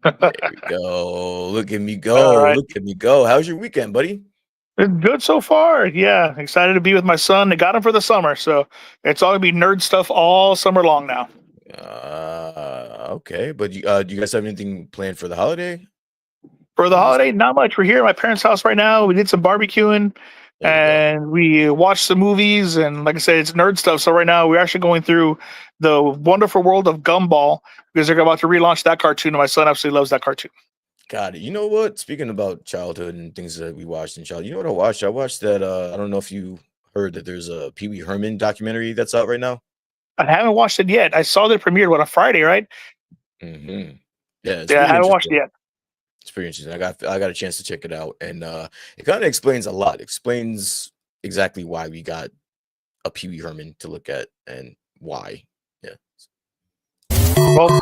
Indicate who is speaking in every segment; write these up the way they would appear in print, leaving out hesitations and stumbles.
Speaker 1: There we go. Look at me
Speaker 2: All
Speaker 1: go.
Speaker 2: right.
Speaker 1: Look at me go. How's your weekend, buddy?
Speaker 2: It's good so far. Yeah. Excited to be with my son. I got him for the summer. So it's all going to be nerd stuff all summer long now.
Speaker 1: Okay. But do you guys have anything planned for the holiday?
Speaker 2: For the
Speaker 1: You just
Speaker 2: holiday, not much. We're here at my parents' house right now. We did some barbecuing
Speaker 1: There we go.
Speaker 2: and we watched some movies. And like I said, it's nerd stuff. So right now we're actually going through the wonderful world of Gumball because they're about to relaunch that cartoon. And my son absolutely loves that cartoon.
Speaker 1: Got it. You know what? Speaking about childhood and things that we watched in childhood, you know what I watched? I watched that. I don't know if you heard that there's a Pee Wee Herman documentary that's out right now.
Speaker 2: I haven't watched it yet. I saw that it premiered, on Friday, right?
Speaker 1: hmm Yeah, it's
Speaker 2: Yeah, I
Speaker 1: pretty
Speaker 2: haven't watched
Speaker 1: interesting.
Speaker 2: it yet.
Speaker 1: It's pretty interesting. I got a chance to check it out, and it kind of explains a lot. Explains exactly why we got a Pee Wee Herman to look at and why. Yeah.
Speaker 2: Well,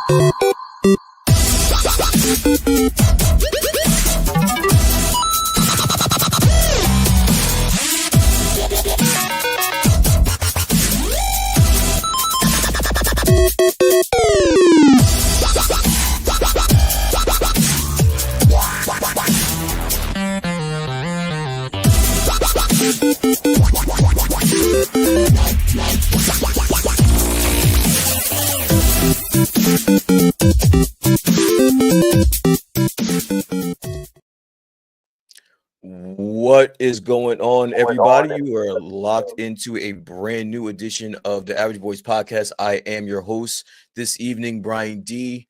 Speaker 1: What is going on, everybody? You are locked into a brand new edition of the Average Boys Podcast. I am your host this evening, Brian D.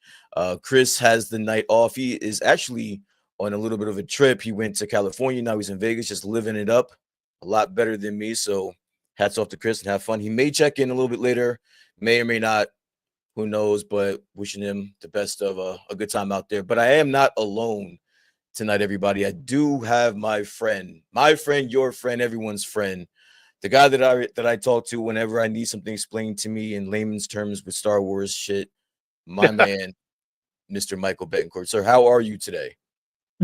Speaker 1: Chris has the night off. He is actually on a little bit of a trip. He went to California. Now he's in Vegas, just living it up. A lot better than me. So hats off to Chris and have fun. He may check in a little bit later, may or may not. Who knows? But wishing him the best of a good time out there. But I am not alone tonight, everybody. I do have my friend, your friend, everyone's friend, the guy that I talk to whenever I need something explained to me in layman's terms with Star Wars shit. My man, Mr. Michael Betancourt. Sir, how are you today?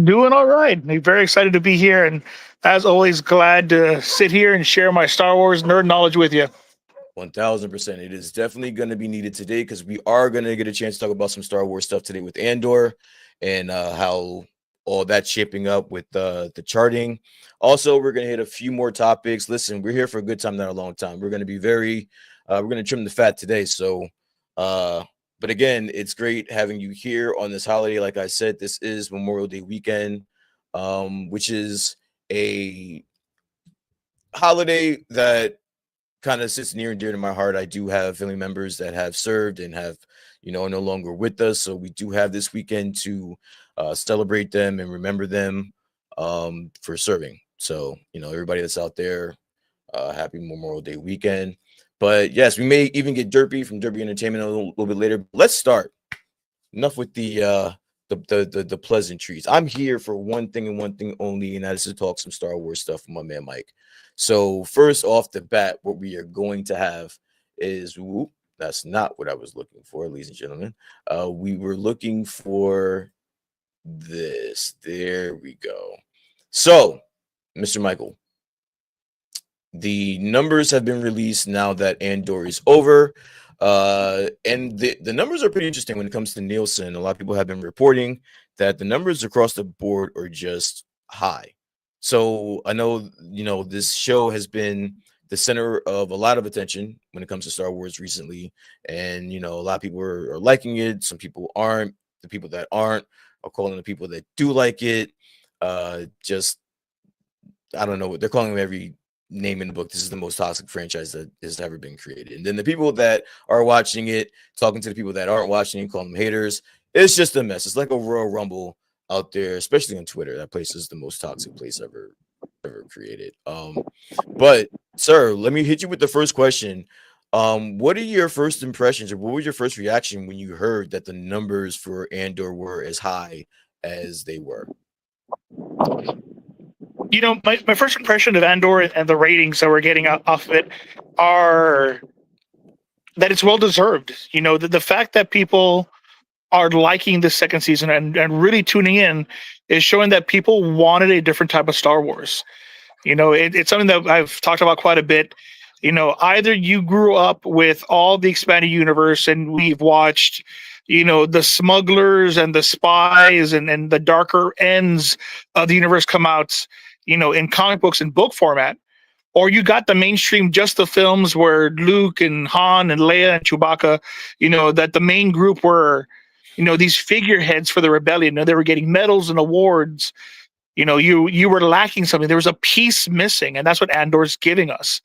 Speaker 2: doing all right. I'm very excited to be here. And as always, glad to sit here and share my Star Wars nerd knowledge with you.
Speaker 1: 1000%. It is definitely going to be needed today because we are going to get a chance to talk about some Star Wars stuff today with Andor and how all that's shaping up with the charting. Also, we're going to hit a few more topics. Listen, we're here for a good time, not a long time. We're going to be we're going to trim the fat today. So, but again, it's great having you here on this holiday. Like I said, this is Memorial Day weekend, which is a holiday that kind of sits near and dear to my heart. I do have family members that have served and have, no longer with us. So we do have this weekend to celebrate them and remember them for serving. So, everybody that's out there, happy Memorial Day weekend. But yes, we may even get Derpy from Derpy Entertainment a little bit later. Let's start. Enough with the pleasantries. I'm here for one thing and one thing only, and that is to talk some Star Wars stuff with my man Mike. So first off the bat, what we are going to have is whoop, that's not what I was looking for, ladies and gentlemen. We were looking for this. There we go. So, Mr. Michael, the numbers have been released now that Andor is over. And the numbers are pretty interesting when it comes to Nielsen. A lot of people have been reporting that the numbers across the board are just high. So I know, this show has been the center of a lot of attention when it comes to Star Wars recently. And, a lot of people are liking it. Some people aren't. The people that aren't are calling the people that do like it. Just, I don't know what they're calling them every name in the book. This is the most toxic franchise that has ever been created. And then the people that are watching it, talking to the people that aren't watching it, calling them haters. It's just a mess. It's like a Royal Rumble out there, especially on Twitter. That place is the most toxic place ever created. But sir, let me hit you with the first question. What are your first impressions, or what was your first reaction when you heard that the numbers for Andor were as high as they were?
Speaker 2: My first impression of Andor and the ratings that we're getting off of it are that it's well deserved. The fact that people are liking the second season and really tuning in is showing that people wanted a different type of Star Wars. It's something that I've talked about quite a bit. Either you grew up with all the expanded universe and we've watched the smugglers and the spies and the darker ends of the universe come out, in comic books and book format, or you got the mainstream, just the films where Luke and Han and Leia and Chewbacca, that the main group were, these figureheads for the rebellion. They were getting medals and awards. You were lacking something. There was a piece missing, and that's what Andor's giving us.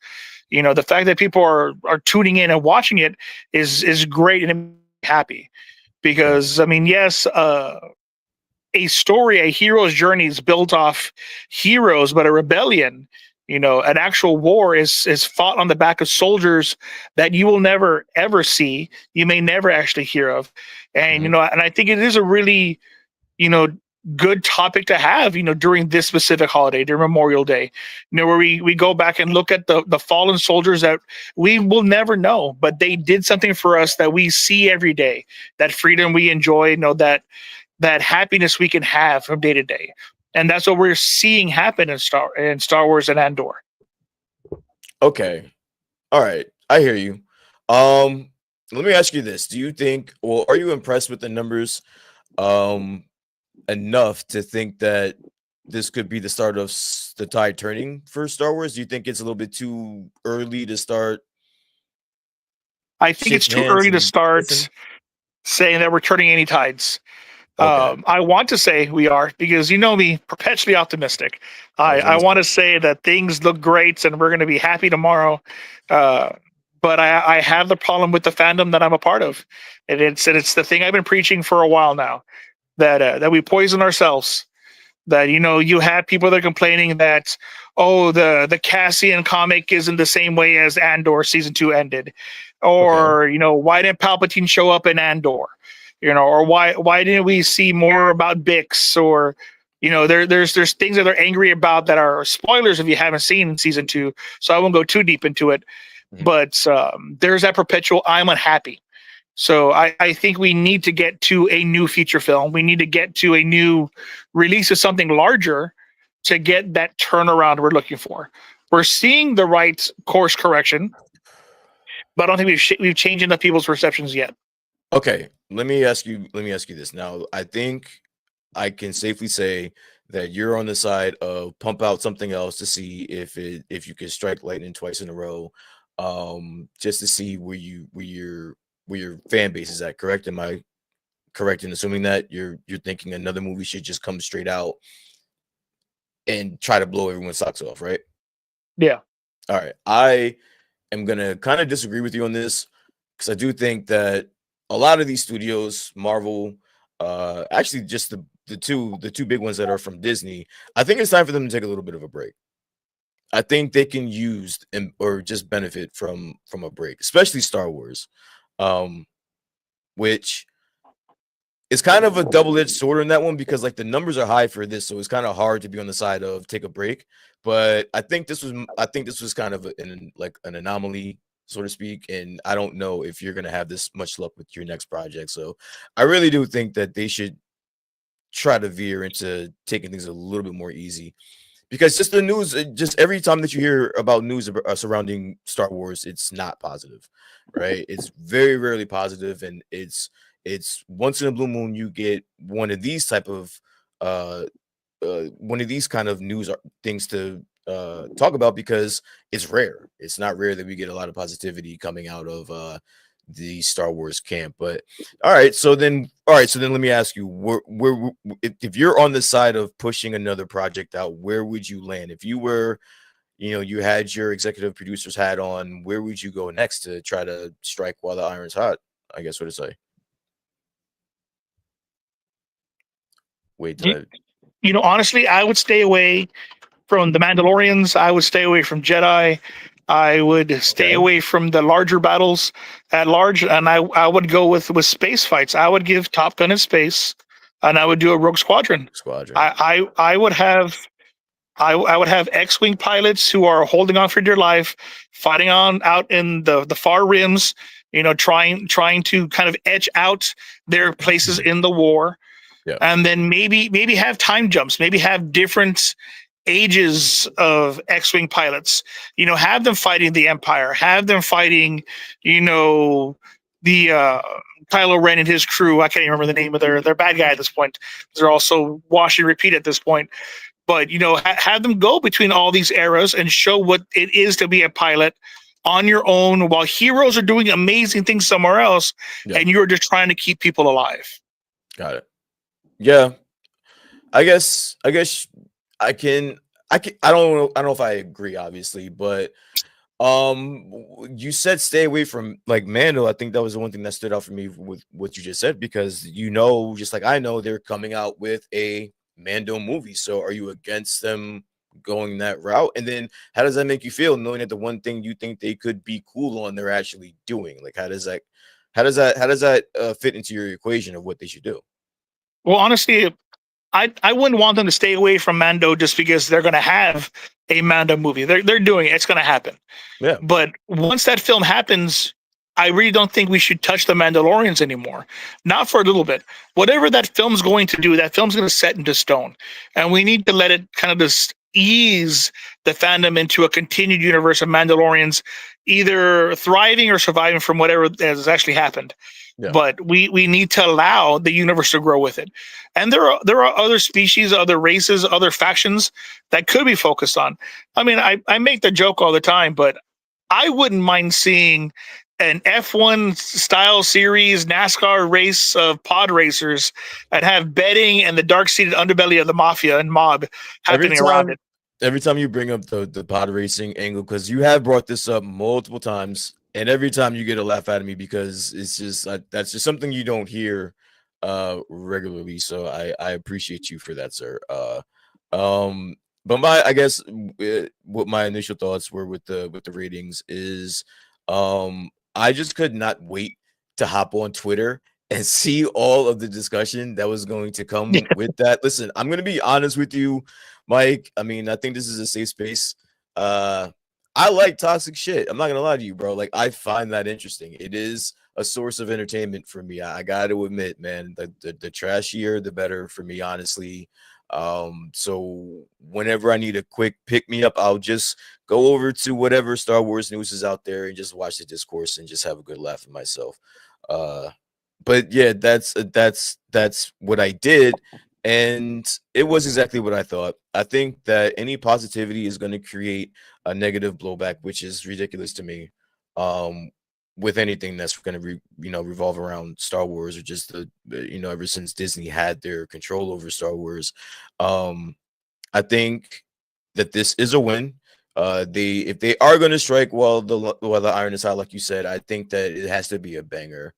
Speaker 2: The fact that people are tuning in and watching it is great, and it makes me happy
Speaker 1: Okay.
Speaker 2: because, I mean, yes, a story, a hero's journey is built off heroes, but a rebellion, an actual war is fought on the back of soldiers that you will never ever see, you may never actually hear of, and
Speaker 1: Mhm.
Speaker 2: and I think it is a really, you know good topic to have, during this specific holiday, during Memorial Day, where we go back and look at the fallen soldiers that we will never know, but they did something for us that we see every day, that freedom we enjoy, that happiness we can have from day to day. And that's what we're seeing happen in Star Wars and Andor.
Speaker 1: Okay. All right. I hear you. Um, Let me ask you this. Do you think, or are you impressed with the numbers um enough to think that this could be the start of the tide turning for Star Wars? Do you think it's a little bit too early to start
Speaker 2: I think it's
Speaker 1: shaking
Speaker 2: too
Speaker 1: hands
Speaker 2: early to
Speaker 1: and
Speaker 2: start
Speaker 1: kissing?
Speaker 2: saying that we're turning any tides.
Speaker 1: Okay.
Speaker 2: I want to say we are, because me, perpetually optimistic.
Speaker 1: I
Speaker 2: I,
Speaker 1: was
Speaker 2: I
Speaker 1: gonna
Speaker 2: want
Speaker 1: say.
Speaker 2: to say that things look great and we're going to be happy tomorrow. Uh, but I have the problem with the fandom that I'm a part of, and it's the thing I've been preaching for a while now, that we poison ourselves. That, you have people that are complaining that, oh, the Cassian comic isn't the same way as Andor season 2 ended,
Speaker 1: Okay.
Speaker 2: or, why didn't Palpatine show up in Andor, or why didn't we see more about Bix, or, there's things that they're angry about that are spoilers if you haven't seen season 2, so I won't go too deep into it,
Speaker 1: Mhm.
Speaker 2: but there's that perpetual I'm unhappy. So I think we need to get to a new feature film. We need to get to a new release of something larger to get that turnaround we're looking for. We're seeing the right course correction, but I don't think we've changed enough people's perceptions yet.
Speaker 1: Okay. Let me ask you this. Now, I think I can safely say that you're on the side of pump out something else to see if you can strike lightning twice in a row, just to see where your fan base is at. Correct? Am I correct in assuming that you're thinking another movie should just come straight out and try to blow everyone's socks off, right?
Speaker 2: Yeah.
Speaker 1: All right. I am gonna kind of disagree with you on this because I do think that a lot of these studios, Marvel, actually just the two big ones that are from Disney, I think it's time for them to take a little bit of a break. I think they can use or just benefit from a break, especially Star Wars, um, which is kind of a double-edged sword in that one because like the numbers are high for this, so it's kind of hard to be on the side of take a break. But I think this was kind of an anomaly, so to speak, and I don't know if you're gonna have this much luck with your next project. So I really do think that they should try to veer into taking things a little bit more easy because just the news, just every time that you hear about news surrounding Star Wars, it's not positive, right? It's very rarely positive, and it's once in a blue moon you get uh, one of these kind of news things to talk about because it's rare. It's not rare that we get a lot of positivity coming out of the Star Wars camp. But all right, so then let me ask you, if you're on the side of pushing another project out, where would you land if you were, you had your executive producer's hat on? Where would you go next to try to strike while the iron's hot? I guess what to say. Wait, did
Speaker 2: You,
Speaker 1: I?
Speaker 2: honestly, I would stay away from the Mandalorians. I would stay away from Jedi. I would stay
Speaker 1: Okay,
Speaker 2: away from the larger battles at large, and I would go with space fights. I would give Top Gun in space, and I would do a Rogue Squadron.
Speaker 1: Squadron.
Speaker 2: I would have I would have X-wing pilots who are holding on for dear life, fighting on out in the far rims, trying to kind of edge out their places in the war,
Speaker 1: Yeah.
Speaker 2: and then maybe have time jumps, maybe have different ages of X-wing pilots. Have them fighting the Empire, have them fighting, the Kylo Ren and his crew. I can't even remember the name of their bad guy at this point. They're also wash and repeat at this point. But have them go between all these eras and show what it is to be a pilot on your own while heroes are doing amazing things somewhere else,
Speaker 1: Yeah,
Speaker 2: and you're just trying to keep people alive.
Speaker 1: got it. Yeah, I guess I don't know if I agree, obviously, but you said stay away from like Mando. I think that was the one thing that stood out for me with what you just said, because just like I know, they're coming out with a Mando movie. So are you against them going that route? And then how does that make you feel, knowing that the one thing you think they could be cool on, they're actually doing? Like, how does that fit into your equation of what they should do?
Speaker 2: Well, honestly, I wouldn't want them to stay away from Mando just because they're going to have a Mando movie. They're doing it. It's going to happen.
Speaker 1: Yeah,
Speaker 2: But once that film happens, I really don't think we should touch the Mandalorians anymore. Not for a little bit. Whatever that film's going to do, that film's going to set into stone. And we need to let it kind of just ease the fandom into a continued universe of Mandalorians, either thriving or surviving from whatever has actually happened.
Speaker 1: yeah.
Speaker 2: But we need to allow the universe to grow with it. And there are other species, other races, other factions that could be focused on. I mean, I make the joke all the time, but I wouldn't mind seeing an F1 style series NASCAR race of pod racers and have betting and the dark seated underbelly of the mafia and mob
Speaker 1: Every
Speaker 2: happening around
Speaker 1: time
Speaker 2: it.
Speaker 1: every time you bring up the pod racing angle, because you have brought this up multiple times, and every time you get a laugh out of me, because it's just that's just something you don't hear regularly. So I appreciate you for that, sir. Um but my I guess what my initial thoughts were with the ratings is, I just could not wait to hop on Twitter and see all of the discussion that was going to come with that. Listen, I'm going to be honest with you, Mike. I mean, I think this is a safe space. Uh, I like toxic shit. I'm not gonna lie to you, bro. Like, I find that interesting. It is a source of entertainment for me. I got to admit, man. The trashier, the better for me, honestly. So whenever I need a quick pick me up, I'll just go over to whatever Star Wars news is out there and just watch the discourse and just have a good laugh at myself. Uh, but yeah, that's what I did, and it was exactly what I thought. I think that any positivity is going to create a negative blowback, which is ridiculous to me. Um, with anything that's going to revolve around Star Wars, or just ever since Disney had their control over Star Wars, um, I think that this is a win. They if they are going to strike while the iron is hot, like you said, I think that it has to be a banger.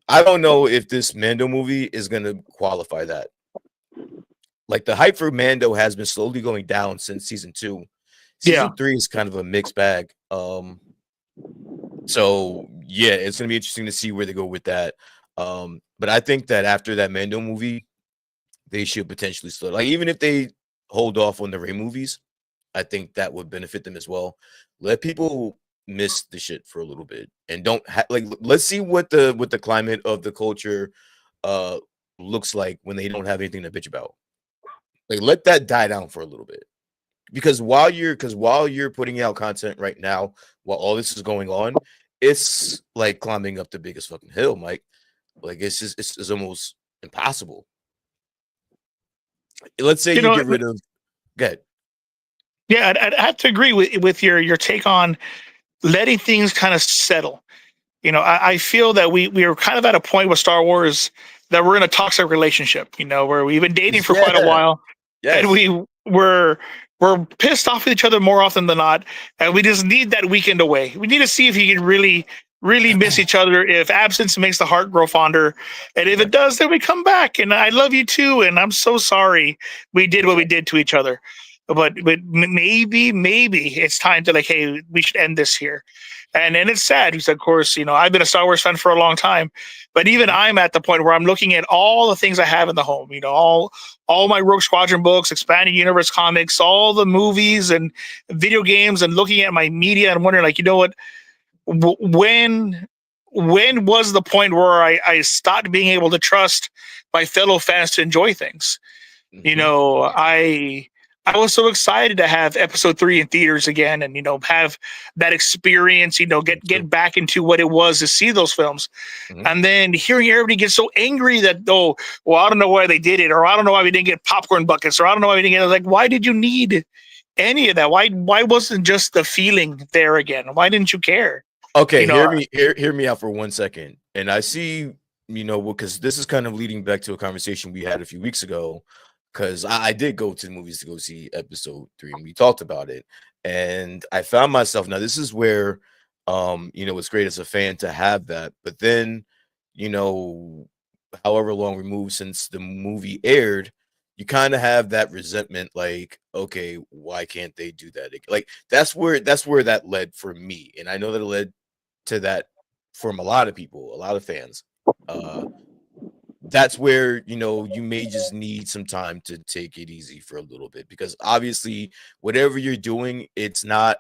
Speaker 1: I don't know if this Mando movie is gonna qualify that. Like, the hype for Mando has been slowly going down since season 2.
Speaker 2: Yeah.
Speaker 1: Season 3 is kind of a mixed bag. So yeah, it's gonna be interesting to see where they go with that. But I think that after that Mando movie, they should potentially slow. Like, even if they hold off on the Ray movies, I think that would benefit them as well. Let people miss the shit for a little bit, and don't like. Let's see what the climate of the culture uh looks like when they don't have anything to bitch about. Like, let that die down for a little bit, because while you're putting out content right now, while all this is going on, it's like climbing up the biggest fucking hill, Mike. Like, it's almost impossible. Let's say
Speaker 2: You
Speaker 1: you
Speaker 2: know,
Speaker 1: get rid of. Good.
Speaker 2: yeah, I'd have to agree with your take on letting things kind of settle. I feel that we are kind of at a point with Star Wars that we're in a toxic relationship, where we've been dating for quite a
Speaker 1: Yeah.
Speaker 2: while and
Speaker 1: Yes.
Speaker 2: we're pissed off at each other more often than not, and we just need that weekend away. We need to see if you can really miss each other, if absence makes the heart grow fonder, and if
Speaker 1: Yeah.
Speaker 2: it does, then we come back. And I love you too, and I'm so sorry we did what we
Speaker 1: Exactly.
Speaker 2: did to each other. But maybe it's time to, like, hey, we should end this here. And it's sad because, of course, I've been a Star Wars fan for a long time, but even
Speaker 1: Mhm.
Speaker 2: I'm at the point where I'm looking at all the things I have in the home. All my Rogue Squadron books, expanded universe comics, all the movies and video games, and looking at my media and wondering, like, what, when was the point where I stopped being able to trust my fellow fans to enjoy things?
Speaker 1: Mhm.
Speaker 2: I I was so excited to have episode 3 in theaters again, and have that experience.
Speaker 1: Me too.
Speaker 2: Get back into what it was to see those films.
Speaker 1: Mhm.
Speaker 2: And then hearing everybody get so angry that, oh, well, I don't know why they did it, or I don't know why we didn't get popcorn buckets, or I don't know why we didn't get, like, why did you need any of that? Why wasn't just the feeling there again? Why didn't you care? You
Speaker 1: Okay,
Speaker 2: know,
Speaker 1: hear me out for 1 second. And I see, because this is kind of leading back to a conversation we had a few weeks ago. Because I did go to the movies to go see episode 3, and we talked about it. And I found myself now. This is where, it's great as a fan to have that. But then, you know, however long removed since the movie aired, you kind of have that resentment, like, okay, why can't they do that? Like that's where that led for me, and I know that it led to that from a lot of people, a lot of fans. Uh, that's where you may just need some time to take it easy for a little bit, because obviously whatever you're doing, it's not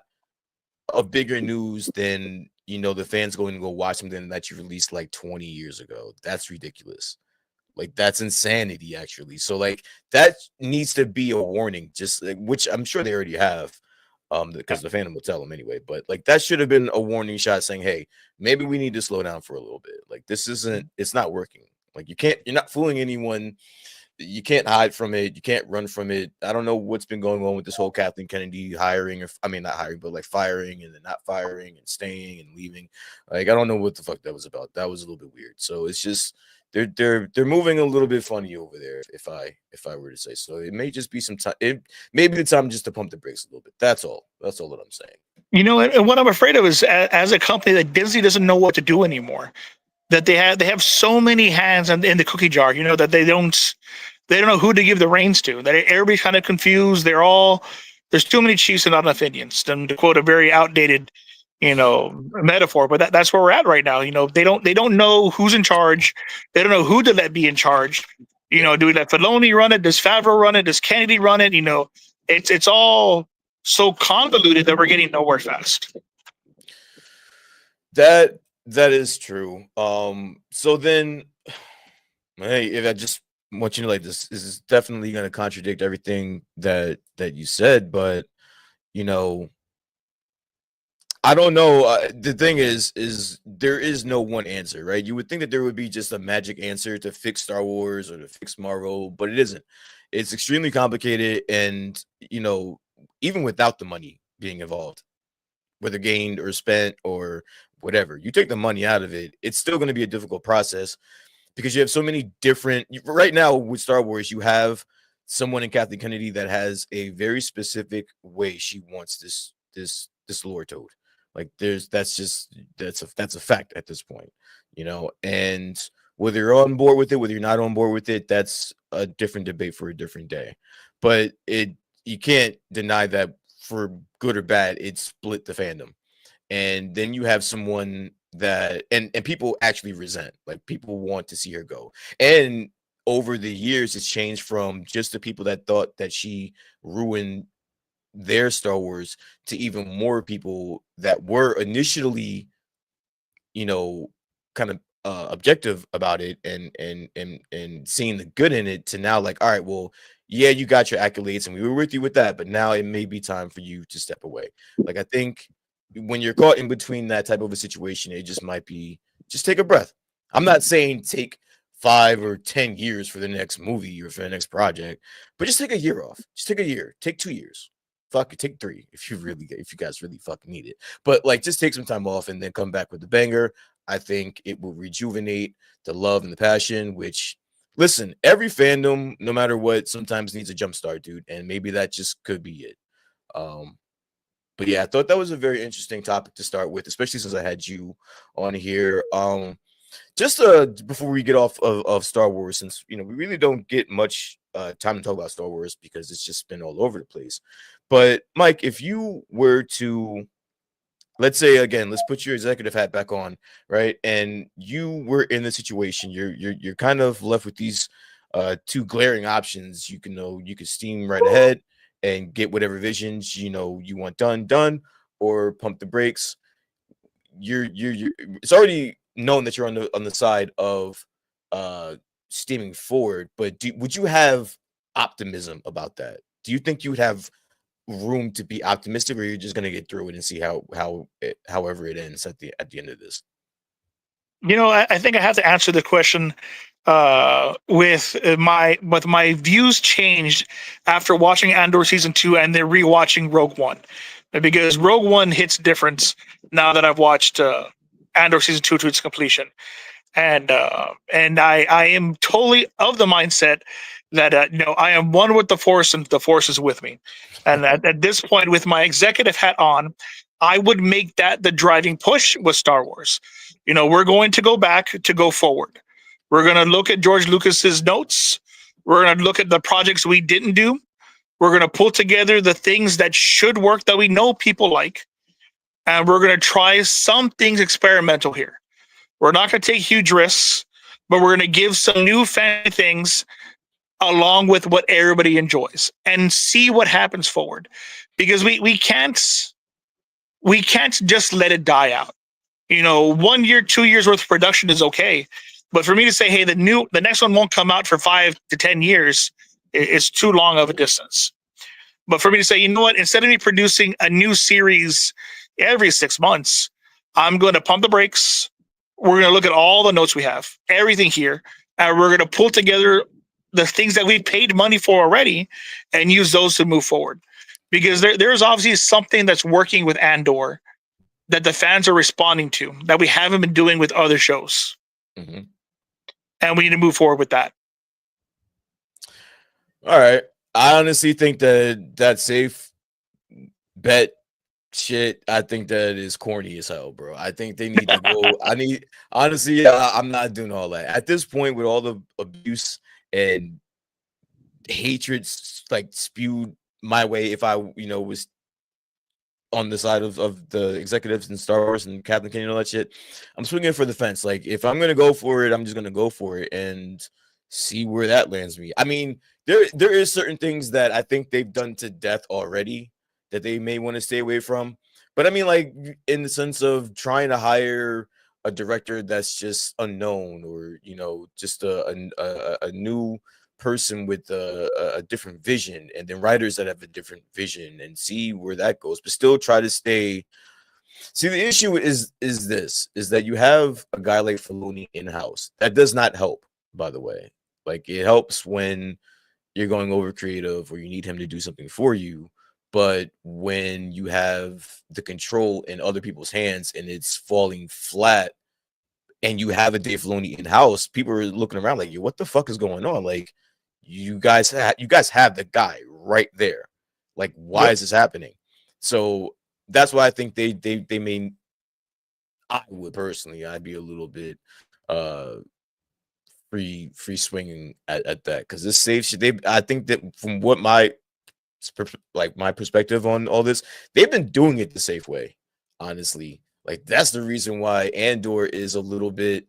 Speaker 1: a bigger news than the fans going to go watch something that you released like 20 years ago. That's ridiculous. Like, that's insanity, actually. So, like, that needs to be a warning, just like, which I'm sure they already have, because the Phantom will tell them anyway. But like, that should have been a warning shot saying, "Hey, maybe we need to slow down for a little bit. Like, this isn't, it's not working. Like, you're not fooling anyone. You can't hide from it. You can't run from it. I don't know what's been going on with this whole Kathleen Kennedy hiring, or I mean, not hiring, but like firing and then not firing and staying and leaving. Like, I don't know what the fuck that was about. That was a little bit weird. So it's just they're moving a little bit funny over there. If I were to say so, it may just be some time. It may be the time just to pump the brakes a little bit. That's all. That's all that I'm saying.
Speaker 2: and what I'm afraid of is, as a company, that Disney doesn't know what to do anymore. That they have so many hands in the cookie jar. That they don't know who to give the reins to. That everybody's kind of confused. There's too many chiefs and not enough Indians. To quote a very outdated, metaphor, but that's where we're at right now. They don't know who's in charge. They don't know who to let be in charge.
Speaker 1: Yeah.
Speaker 2: Do we let Filoni run it? Does Favreau run it? Does Kennedy run it? It's all so convoluted that we're getting nowhere fast.
Speaker 1: That is true. So then, hey, if I just want you to, like, this is definitely going to contradict everything that you said, but you know, I don't know. The thing is there is no one answer, right? You would think that there would be just a magic answer to fix Star Wars or to fix Marvel, but it isn't. It's extremely complicated, and even without the money being involved, whether gained or spent or whatever, you take the money out of it, it's still going to be a difficult process, because you have so many different. Right now with Star Wars, you have someone in Kathleen Kennedy that has a very specific way she wants this lore told. Like, that's a fact at this point, and whether you're on board with it, whether you're not on board with it, that's a different debate for a different day. But you can't deny that, for good or bad, it split the fandom. And then you have someone that, and people actually resent, like, people want to see her go. And over the years, it's changed from just the people that thought that she ruined their Star Wars to even more people that were initially, you know, kind of objective about it, and seeing the good in it, to now, like, all right, well, yeah, you got your accolades and we were with you with that, but now it may be time for you to step away. Like, I think when you're caught in between that type of a situation, it just might be, just take a breath. I'm not saying take 5 or 10 years for the next movie or for the next project, but just take a year off. Just take a year, take 2 years. Fuck it, take three if you guys really fucking need it. But like, just take some time off and then come back with the banger. I think it will rejuvenate the love and the passion, which, listen, every fandom, no matter what, sometimes needs a jump start, dude. And maybe that just could be it. Um, but yeah, I thought that was a very interesting topic to start with, especially since I had you on here. Just before we get off of Star Wars, since we really don't get much time to talk about Star Wars because it's just been all over the place. But Mike, if you were to, let's say, again, let's put your executive hat back on, right? And you were in the situation, you're kind of left with these two glaring options. You can steam right ahead and get whatever visions you want done, or pump the brakes. You're It's already known that you're on the side of uh steaming forward, but would you have optimism about that? do you think you would have room to be optimistic, or you're just gonna get through it and see however it ends at the end of this?
Speaker 2: I think I have to answer the question with my views changed after watching Andor season 2 and then rewatching Rogue One, because Rogue One hits different now that I've watched Andor season 2 to its completion, and I am totally of the mindset that I am one with the Force and the Force is with me, and at this point, with my executive hat on, I would make that the driving push with Star Wars. We're going to go back to go forward. We're going to look at George Lucas's notes. We're going to look at the projects we didn't do. We're going to pull together the things that should work that we know people like, and we're going to try some things experimental here. We're not going to take huge risks, but we're going to give some new fancy things along with what everybody enjoys and see what happens forward. Because we can't just let it die out. 1 year, 2 years worth of production is okay, but for me to say, hey, the next one won't come out for 5 to 10 years is too long of a distance. But for me to say, you know what, instead of me producing a new series every 6 months, I'm going to pump the brakes. We're going to look at all the notes we have, everything here, and we're going to pull together the things that we paid money for already and use those to move forward. Because there's obviously something that's working with Andor that the fans are responding to that we haven't been doing with other shows.
Speaker 1: Mm-hmm.
Speaker 2: And we need to move forward with that.
Speaker 1: All right. I honestly think that safe bet shit, I think that is corny as hell, bro. I think they need to go. Honestly, I'm not doing all that. At this point, with all the abuse and hatred like spewed my way, if I, was on the side of the executives in Star Wars and Captain Kennedy and all that shit, I'm swinging for the fence. Like, if I'm gonna go for it, I'm just gonna go for it and see where that lands me. I mean, there is certain things that I think they've done to death already that they may want to stay away from. But I mean, like, in the sense of trying to hire a director that's just unknown, or just a new person with a different vision, and then writers that have a different vision, and see where that goes, but still try to stay. See, the issue is that you have a guy like Filoni in house. That does not help, by the way. Like, it helps when you're going over creative or you need him to do something for you. But when you have the control in other people's hands and it's falling flat, and you have a Dave Filoni in house, people are looking around like, "Yo, what the fuck is going on?" Like, you guys have the guy right there. Like, why is this happening? So that's why I think they may. I would personally, I'd be a little bit free swinging at that, because this safe shit. I think that from what my perspective on all this, they've been doing it the safe way. Honestly, like, that's the reason why Andor is a little bit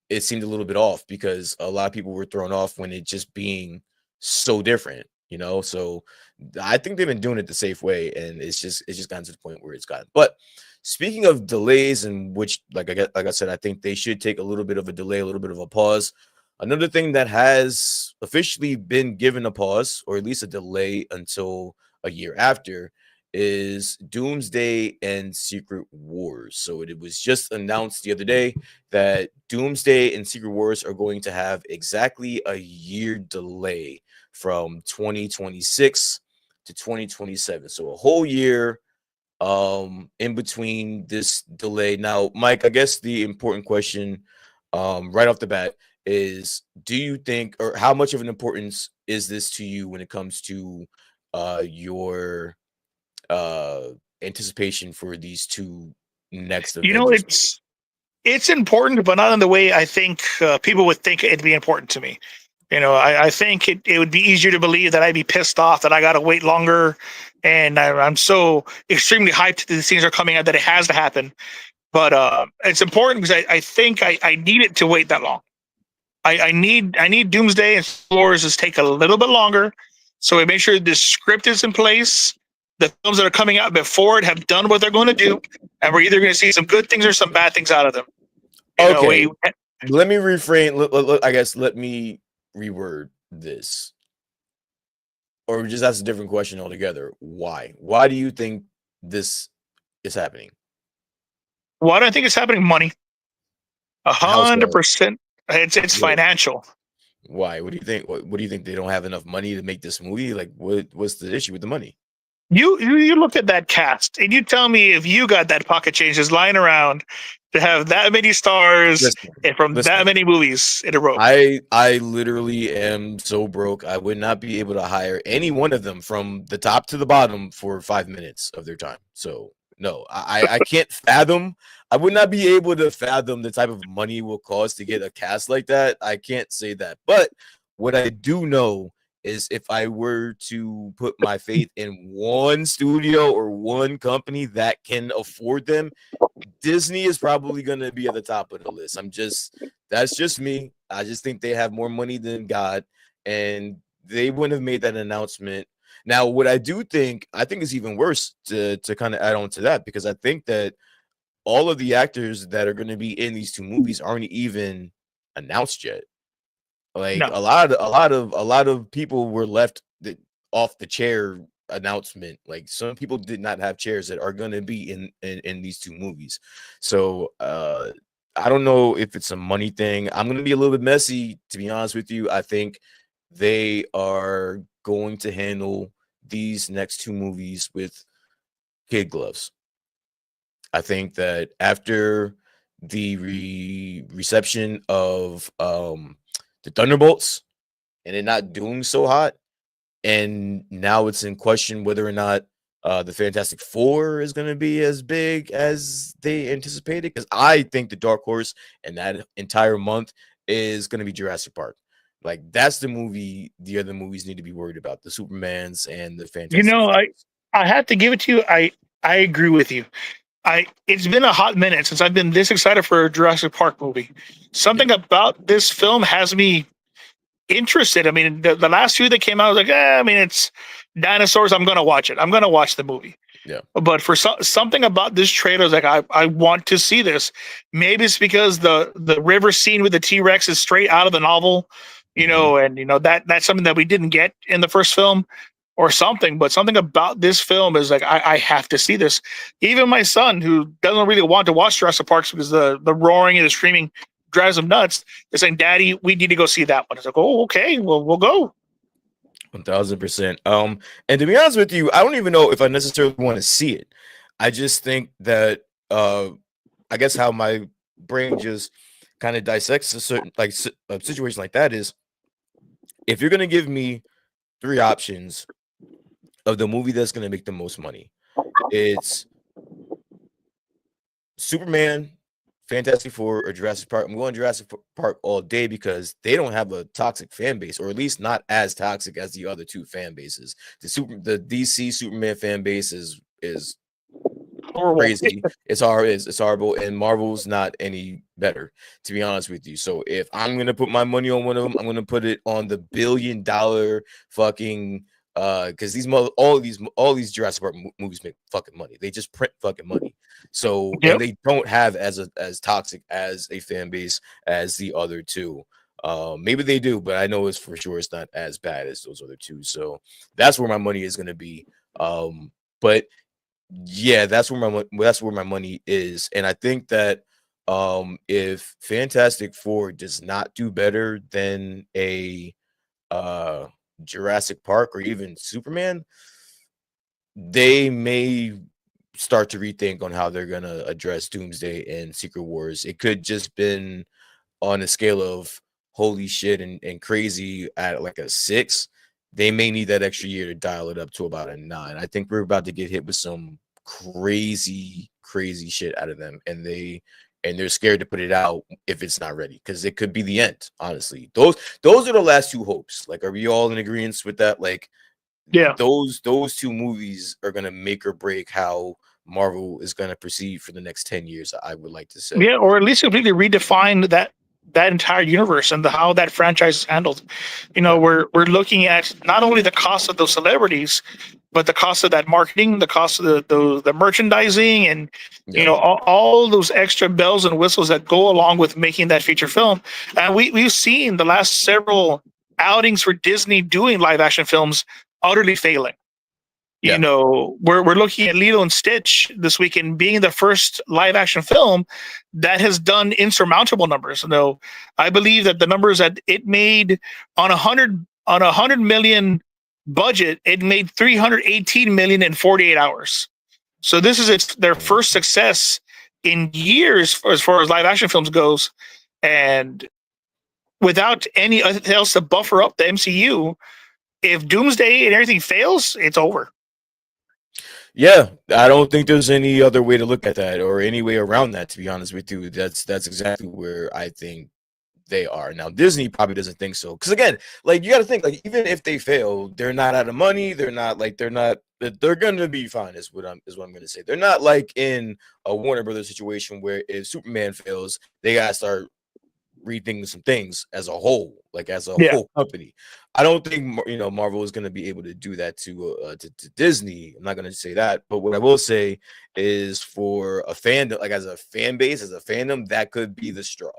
Speaker 1: it seemed a little bit off, because a lot of people were thrown off when it just being so different, So I think they've been doing it the safe way, and it's just gotten to the point where it's gotten. But speaking of delays, and which, like I said, I think they should take a little bit of a delay, a little bit of a pause. Another thing that has officially been given a pause, or at least a delay until a year after, is Doomsday and Secret Wars. So it was just announced the other day that Doomsday and Secret Wars are going to have exactly a year delay from 2026 to 2027. So a whole year in between this delay. Now, Mike, I guess the important question right off the bat is, do you think, or how much of an importance is this to you when it comes to your anticipation for these two next Avengers?
Speaker 2: It's important, but not in the way I think people would think it'd be important to me. I think it would be easier to believe that I'd be pissed off that I got to wait longer, and I'm so extremely hyped that these things are coming out that it has to happen. But it's important because I think I need it to wait that long. I need Doomsday and Floors to take a little bit longer, so we make sure the script is in place. The films that are coming out before it have done what they're going to do, and we're either going to see some good things or some bad things out of them.
Speaker 1: Okay, let me reframe. I guess let me reword this. or just that's a different question altogether. Why? Why do you think this is happening?
Speaker 2: Why do I think it's happening? Money.
Speaker 1: How so?
Speaker 2: 100%. It's
Speaker 1: What?
Speaker 2: financial.
Speaker 1: Why? What do you think? What do you think? They don't have enough money to make this movie? Like, what's the issue with the money?
Speaker 2: You look at that cast and you tell me if you got that pocket change just lying around to have that many stars
Speaker 1: Listen,
Speaker 2: and from that
Speaker 1: listen.
Speaker 2: many movies in a row.
Speaker 1: I literally am so broke. I would not be able to hire any one of them from the top to the bottom for 5 minutes of their time. So no, I can't fathom. I would not be able to fathom the type of money it will cost to get a cast like that. I can't say that. But what I do know is if I were to put my faith in one studio or one company that can afford them, Disney is probably going to be at the top of the list. That's just me. I just think they have more money than God, and they wouldn't have made that announcement. Now, what I think is even worse to kind of add on to that, because I think that all of the actors that are going to be in these two movies aren't even announced yet. Like
Speaker 2: No.
Speaker 1: a lot of people were left off the chair announcement. Like some people did not have chairs that are going to be in these two movies. So I don't know if it's a money thing. I'm going to be a little bit messy, to be honest with you. I think they are going to handle these next two movies with kid gloves. I think that after the reception of the Thunderbolts and it not doing so hot, and now it's in question whether or not the Fantastic Four is going to be as big as they anticipated. Because I think the dark horse and that entire month is going to be Jurassic Park. Like that's the movie. The other movies need to be worried about: the Supermans and the
Speaker 2: You
Speaker 1: Fantastic
Speaker 2: know,
Speaker 1: Four.
Speaker 2: I have to give it to you. I agree with you. I It's been a hot minute since I've been this excited for a Jurassic Park movie.
Speaker 1: Yeah,
Speaker 2: Something about this film has me interested. I mean, the last few that came out, I was like, I mean, it's dinosaurs. I'm gonna watch it. I'm gonna watch the movie.
Speaker 1: yeah.
Speaker 2: But for something about this trailer, is like I want to see this. Maybe it's because the river scene with the T Rex is straight out of the novel,
Speaker 1: Hmm.
Speaker 2: and that's something that we didn't get in the first film, or something. But something about this film is like I have to see this. Even my son, who doesn't really want to watch Jurassic Parks because the roaring and the screaming drives him nuts, is saying, "Daddy, we need to go see that one." It's like, oh, okay, well, we'll go.
Speaker 1: 1000%. And to be honest with you, I don't even know if I necessarily want to see it. I just think that I guess how my brain just kind of dissects a certain a situation like that is if you're gonna give me three options of the movie that's gonna make the most money, it's Superman, Fantastic Four, or Jurassic Park. I'm going Jurassic Park all day because they don't have a toxic fan base, or at least not as toxic as the other two fan bases. The DC Superman fan base is
Speaker 2: Horrible.
Speaker 1: crazy. It's horrible, and Marvel's not any better, to be honest with you. So if I'm gonna put my money on one of them, I'm gonna put it on the $1 billion fucking because all these Jurassic Park movies make fucking money. They just print fucking money. So and
Speaker 2: Yep.
Speaker 1: they don't have as toxic as a fan base as the other two. Maybe they do, but I know it's for sure it's not as bad as those other two. So that's where my money is gonna be. But yeah, that's where my money is, and I think that if Fantastic Four does not do better than a uh Jurassic Park or even Superman, they may start to rethink on how they're gonna address Doomsday and Secret Wars. It could just been on a scale of holy shit and crazy at like a 6. They may need that extra year to dial it up to about a 9. I think we're about to get hit with some crazy shit out of them, and they're scared to put it out if it's not ready because it could be the end. Honestly, those are the last two hopes. Like, are we all in agreement with that? Like,
Speaker 2: Yeah.
Speaker 1: those two movies are gonna make or break how Marvel is gonna proceed for the next 10 years. I would like to say.
Speaker 2: Yeah, or at least completely redefine that entire universe and how that franchise is handled.
Speaker 1: Yeah,
Speaker 2: We're looking at not only the cost of those celebrities, but the cost of that marketing, the cost of the merchandising, and
Speaker 1: yeah,
Speaker 2: all those extra bells and whistles that go along with making that feature film. And we've seen the last several outings for Disney doing live action films utterly failing. You
Speaker 1: Yeah.
Speaker 2: know, we're looking at Lilo and Stitch this weekend being the first live action film that has done insurmountable numbers. No, I believe that the numbers that it made on 100 million budget, it made 318 million in 48 hours. So this is their first success in years as far as live action films goes, and without anything else to buffer up the MCU, if Doomsday and everything fails, it's over.
Speaker 1: Yeah, I don't think there's any other way to look at that or any way around that, to be honest with you. That's exactly where I think they are. Now Disney probably doesn't think so. Because again, like you gotta think, like even if they fail, they're not out of money, they're gonna be fine, is what I'm gonna say. They're not like in a Warner Brothers situation where if Superman fails, they gotta start rethinking some things as a whole, like as a
Speaker 2: Yeah.
Speaker 1: whole company. I don't think Marvel is going to be able to do that to Disney. I'm not going to say that, but what I will say is for a fandom, like as a fan base, as a fandom, that could be the straw.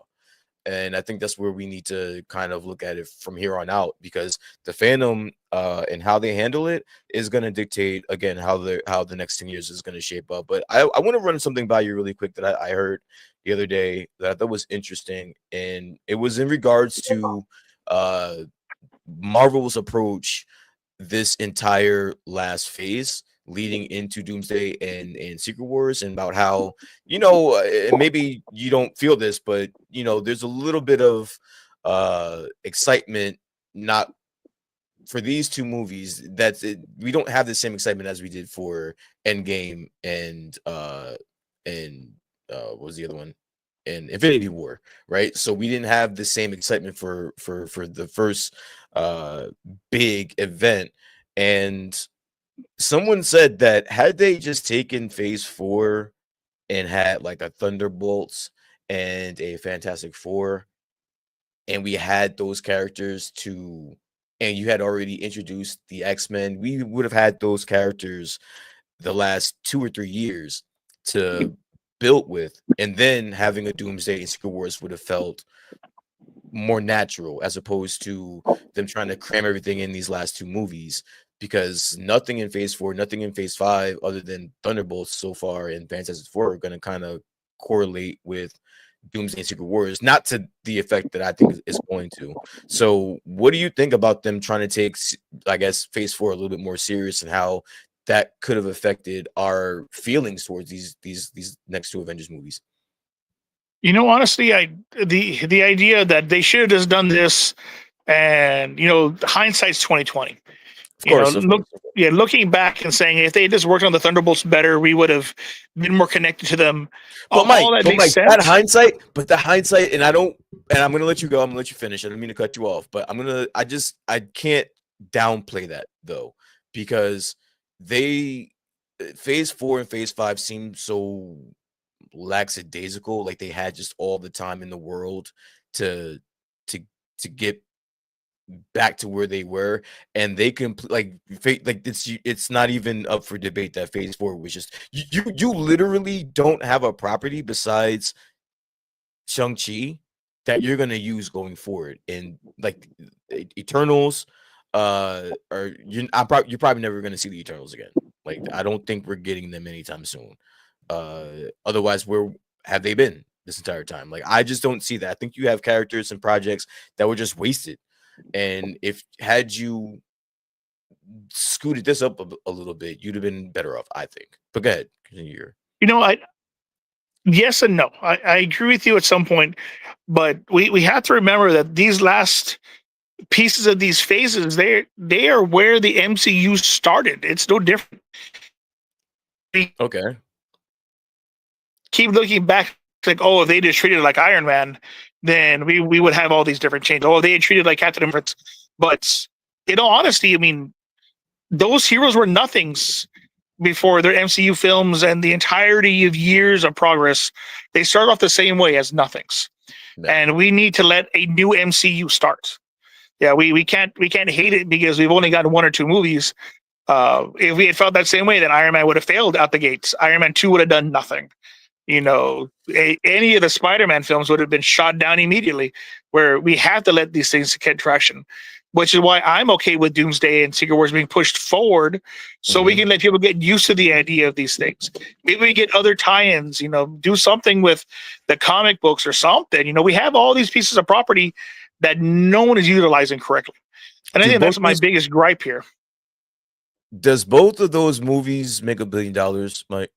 Speaker 1: And I think that's where we need to kind of look at it from here on out, because the fandom and how they handle it is going to dictate again how the next 10 years is going to shape up. But I want to run something by you really quick that I heard the other day that I thought was interesting, and it was in regards to uh Marvel's approach this entire last phase leading into Doomsday and Secret Wars, and about how and maybe you don't feel this, but there's a little bit of excitement, not for these two movies, we don't have the same excitement as we did for Endgame and what was the other one, and Infinity War, right? So we didn't have the same excitement for the first uh big event. And someone said that had they just taken phase 4 and had like a Thunderbolts and a Fantastic Four, and we had those characters to and you had already introduced the X-Men, we would have had those characters the last 2 or 3 years to build with, and then having a Doomsday and Secret Wars would have felt more natural, as opposed to them trying to cram everything in these last two movies, because nothing in phase 4, nothing in phase 5 other than Thunderbolts so far and Fantastic Four are going to kind of correlate with Doomsday and Secret Wars, not to the effect that I think is going to. So what do you think about them trying to take, I guess, phase 4 a little bit more serious, and how that could have affected our feelings towards these next two Avengers movies?
Speaker 2: You know, honestly, the idea that they should have just done this, and hindsight's 2020.
Speaker 1: Of course, of course.
Speaker 2: Looking back and saying if they had just worked on the Thunderbolts better, we would have been more connected to them.
Speaker 1: But
Speaker 2: All
Speaker 1: Mike,
Speaker 2: that
Speaker 1: but
Speaker 2: makes
Speaker 1: Mike, that
Speaker 2: sense.
Speaker 1: hindsight, but the hindsight, and I'm gonna let you go. I'm gonna let you finish. I didn't mean to cut you off, but I can't downplay that though, because they phase 4 and phase 5 seem so lackadaisical, like they had just all the time in the world to to to get back to where they were, and they can like it's not even up for debate that phase 4 was just you literally don't have a property besides Shang-Chi that you're gonna use going forward, and like Eternals you're probably never gonna see the Eternals again. Like I don't think we're getting them anytime soon. Otherwise, where have they been this entire time? Like I just don't see that. I think you have characters and projects that were just wasted. And if had you scooted this up a little bit, you'd have been better off, I think. But go ahead, continue.
Speaker 2: I yes and no. I agree with you at some point, but we have to remember that these last pieces of these phases, they are where the MCU started. It's no different. We
Speaker 1: Okay.
Speaker 2: keep looking back, like, oh, if they just treated it like Iron Man, then we would have all these different changes. Oh, if they had treated like Captain America. But in all honesty, I mean, those heroes were nothings before their MCU films, and the entirety of years of progress, they start off the same way as nothings.
Speaker 1: Yeah.
Speaker 2: And we need to let a new MCU start. Yeah, we can't hate it because we've only got one or two movies. If we had felt that same way, then Iron Man would have failed out the gates. Iron Man 2 would have done nothing. Any of the Spider-Man films would have been shot down immediately. where we have to let these things get traction, which is why I'm okay with Doomsday and Secret Wars being pushed forward, so we
Speaker 1: Hmm.
Speaker 2: can let people get used to the idea of these things. Maybe we get other tie-ins, do something with the comic books or something. We have all these pieces of property that no one is utilizing correctly, and I
Speaker 1: Do
Speaker 2: think
Speaker 1: both
Speaker 2: that's my
Speaker 1: these
Speaker 2: biggest gripe here.
Speaker 1: does both of those movies make $1 billion, Mike?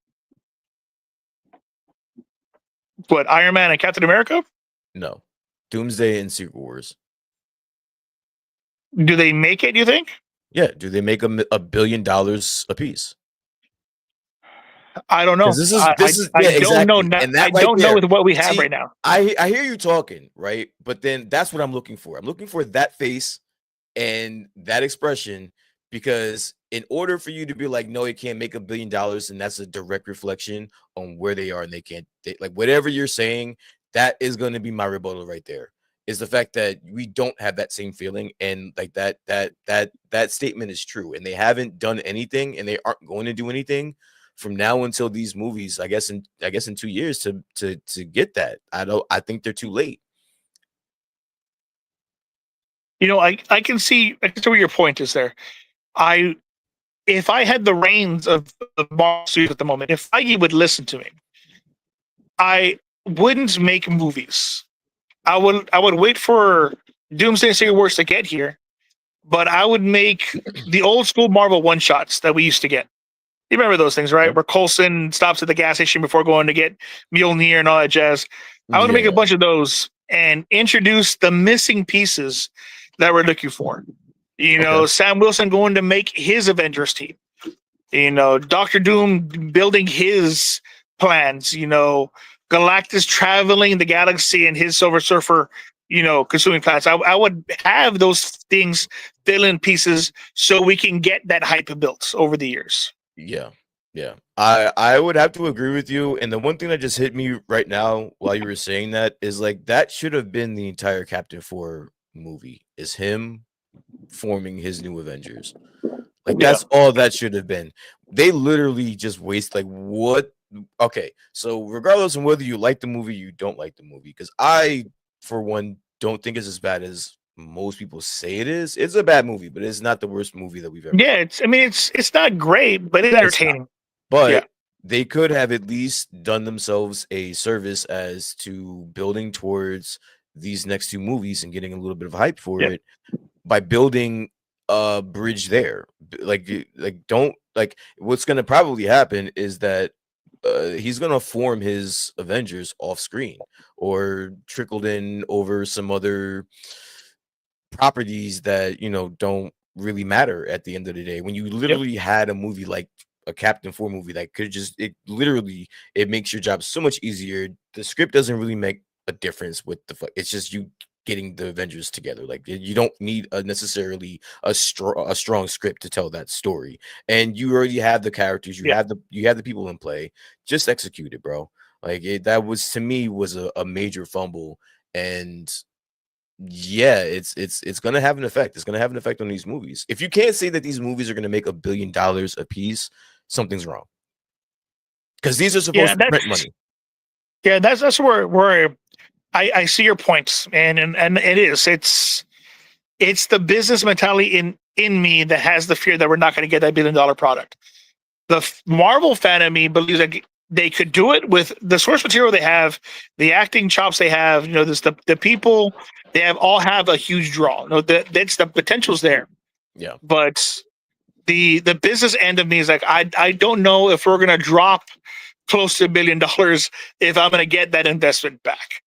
Speaker 2: What, Iron Man and Captain America?
Speaker 1: No. Doomsday and Secret Wars.
Speaker 2: Do they make it? You think?
Speaker 1: Yeah. Do they make $1 billion a piece?
Speaker 2: I don't
Speaker 1: Because
Speaker 2: know.
Speaker 1: this is
Speaker 2: I
Speaker 1: yeah,
Speaker 2: don't know.
Speaker 1: exactly. And
Speaker 2: I
Speaker 1: that right
Speaker 2: don't know
Speaker 1: there.
Speaker 2: with what we have
Speaker 1: See,
Speaker 2: right now.
Speaker 1: I hear you talking, right? But then that's what I'm looking for. I'm looking for that face and that expression, because in order for you to be like, no, it can't make $1 billion, and that's a direct reflection on where they are, and like whatever you're saying, that is going to be my rebuttal right there. Is the fact that we don't have that same feeling, and like that statement is true, and they haven't done anything, and they aren't going to do anything from now until these movies. I guess in 2 years to get that. I think they're too late.
Speaker 2: I can see where your point is there. I If I had the reins of Marvel Studios at the moment, if Feige would listen to me, I wouldn't make movies. I would wait for Doomsday and Secret Wars to get here, but I would make the old school Marvel one shots that we used to get. You remember those things, right?
Speaker 1: Yep.
Speaker 2: Where Coulson stops at the gas station before going to get Mjolnir and all that jazz. I want to make a
Speaker 1: Yeah.
Speaker 2: bunch of those and introduce the missing pieces that we're looking for.
Speaker 1: Okay.
Speaker 2: Sam Wilson going to make his Avengers team. Doctor Doom building his plans. Galactus traveling the galaxy and his Silver Surfer, consuming planets. I would have those things fill in pieces so we can get that hype built over the years.
Speaker 1: Yeah. Yeah. I would have to agree with you. And the one thing that just hit me right now while you were saying that is like that should have been the entire Captain 4 movie, is him forming his new Avengers. Like
Speaker 2: Yeah.
Speaker 1: that's all that should have been. They literally just waste like what. Okay, so regardless of whether you like the movie, you don't like the movie, because I, for one, don't think it's as bad as most people say it is. It's a bad movie, but it's not the worst movie that we've ever
Speaker 2: Yeah,
Speaker 1: seen.
Speaker 2: it's not great, but it's
Speaker 1: It's not.
Speaker 2: entertaining. Yeah.
Speaker 1: But they could have at least done themselves a service as to building towards these next two movies and getting a little bit of hype for
Speaker 2: Yeah.
Speaker 1: it by building a bridge there. Don't like what's going to probably happen is that he's going to form his Avengers off screen or trickled in over some other properties that don't really matter at the end of the day. When you
Speaker 2: Yep.
Speaker 1: literally had a movie like a Captain 4 movie that could just it makes your job so much easier. The script doesn't really make a difference with it's just you getting the Avengers together. Like you don't need necessarily a strong script to tell that story. And you already have the characters,
Speaker 2: Yeah.
Speaker 1: you have the people in play. Just execute it, bro. Like that was, to me, was a major fumble. And yeah, it's gonna have an effect. It's gonna have an effect on these movies. If you can't say that these movies are gonna make $1 billion a piece, something's wrong. Because these are
Speaker 2: Yeah,
Speaker 1: supposed to print
Speaker 2: that's
Speaker 1: money.
Speaker 2: yeah, that's where I see your points, and it is. It's the business mentality in me that has the fear that we're not going to get that $1 billion product. The Marvel fan of me believes that they could do it with the source material they have, the acting chops they have. This the people they have all have a huge draw. That's the potential's there,
Speaker 1: Yeah.
Speaker 2: but the business end of me is like I don't know if we're going to drop close to $1 billion if I'm going to get that investment back.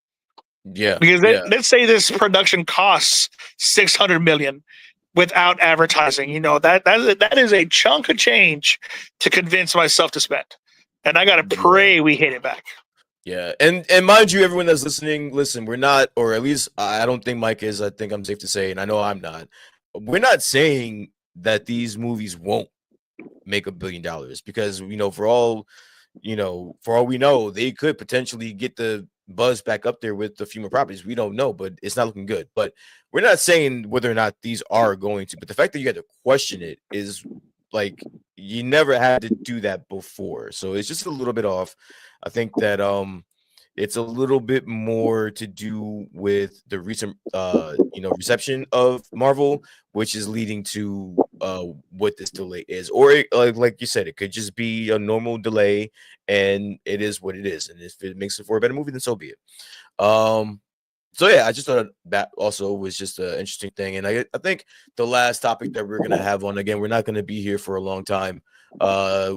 Speaker 1: Yeah.
Speaker 2: Because
Speaker 1: Yeah.
Speaker 2: let's say this production costs 600 million without advertising. That is a chunk of change to convince myself to spend, and I got to
Speaker 1: Yeah.
Speaker 2: pray we hit it back.
Speaker 1: Yeah. And mind you, everyone that's listening, listen, we're not, or at least I don't think Mike is, I think I'm safe to say, and I know I'm not. We're not saying that these movies won't make $1 billion, because for all we know, they could potentially get the buzz back up there with the few more properties. We don't know, but it's not looking good. But we're not saying whether or not these are going to. But the fact that you had to question it is like you never had to do that before. So it's just a little bit off. I think that It's a little bit more to do with the recent reception of Marvel, which is leading to what this delay is. Or like you said, it could just be a normal delay, and it is what it is. And if it makes it for a better movie, then so be it. So yeah, I just thought that also was just an interesting thing. And I think the last topic that we're gonna have on, again, we're not gonna be here for a long time.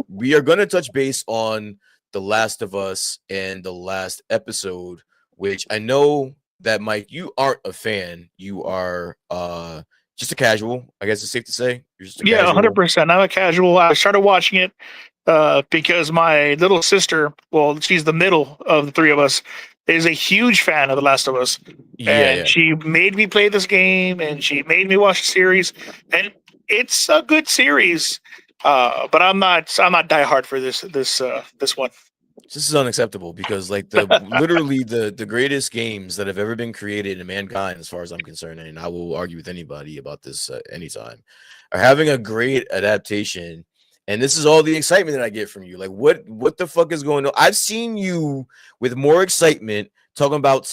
Speaker 1: We are gonna touch base on The Last of Us and the last episode, which I know that Mike, you aren't a fan. You are just a casual. I guess it's safe to say you're just a
Speaker 2: Yeah,
Speaker 1: casual.
Speaker 2: 100%. I'm a casual. I started watching it because my little sister, well, she's the middle of the three of us, is a huge fan of The Last of Us,
Speaker 1: Yeah,
Speaker 2: and
Speaker 1: yeah.
Speaker 2: she made me play this game, and she made me watch the series, and it's a good series. But I'm not diehard for this one.
Speaker 1: This is unacceptable because like the literally the greatest games that have ever been created in mankind, as far as I'm concerned, and I will argue with anybody about this anytime, are having a great adaptation. And this is all the excitement that I get from you. Like, what the fuck is going on? I've seen you with more excitement talking about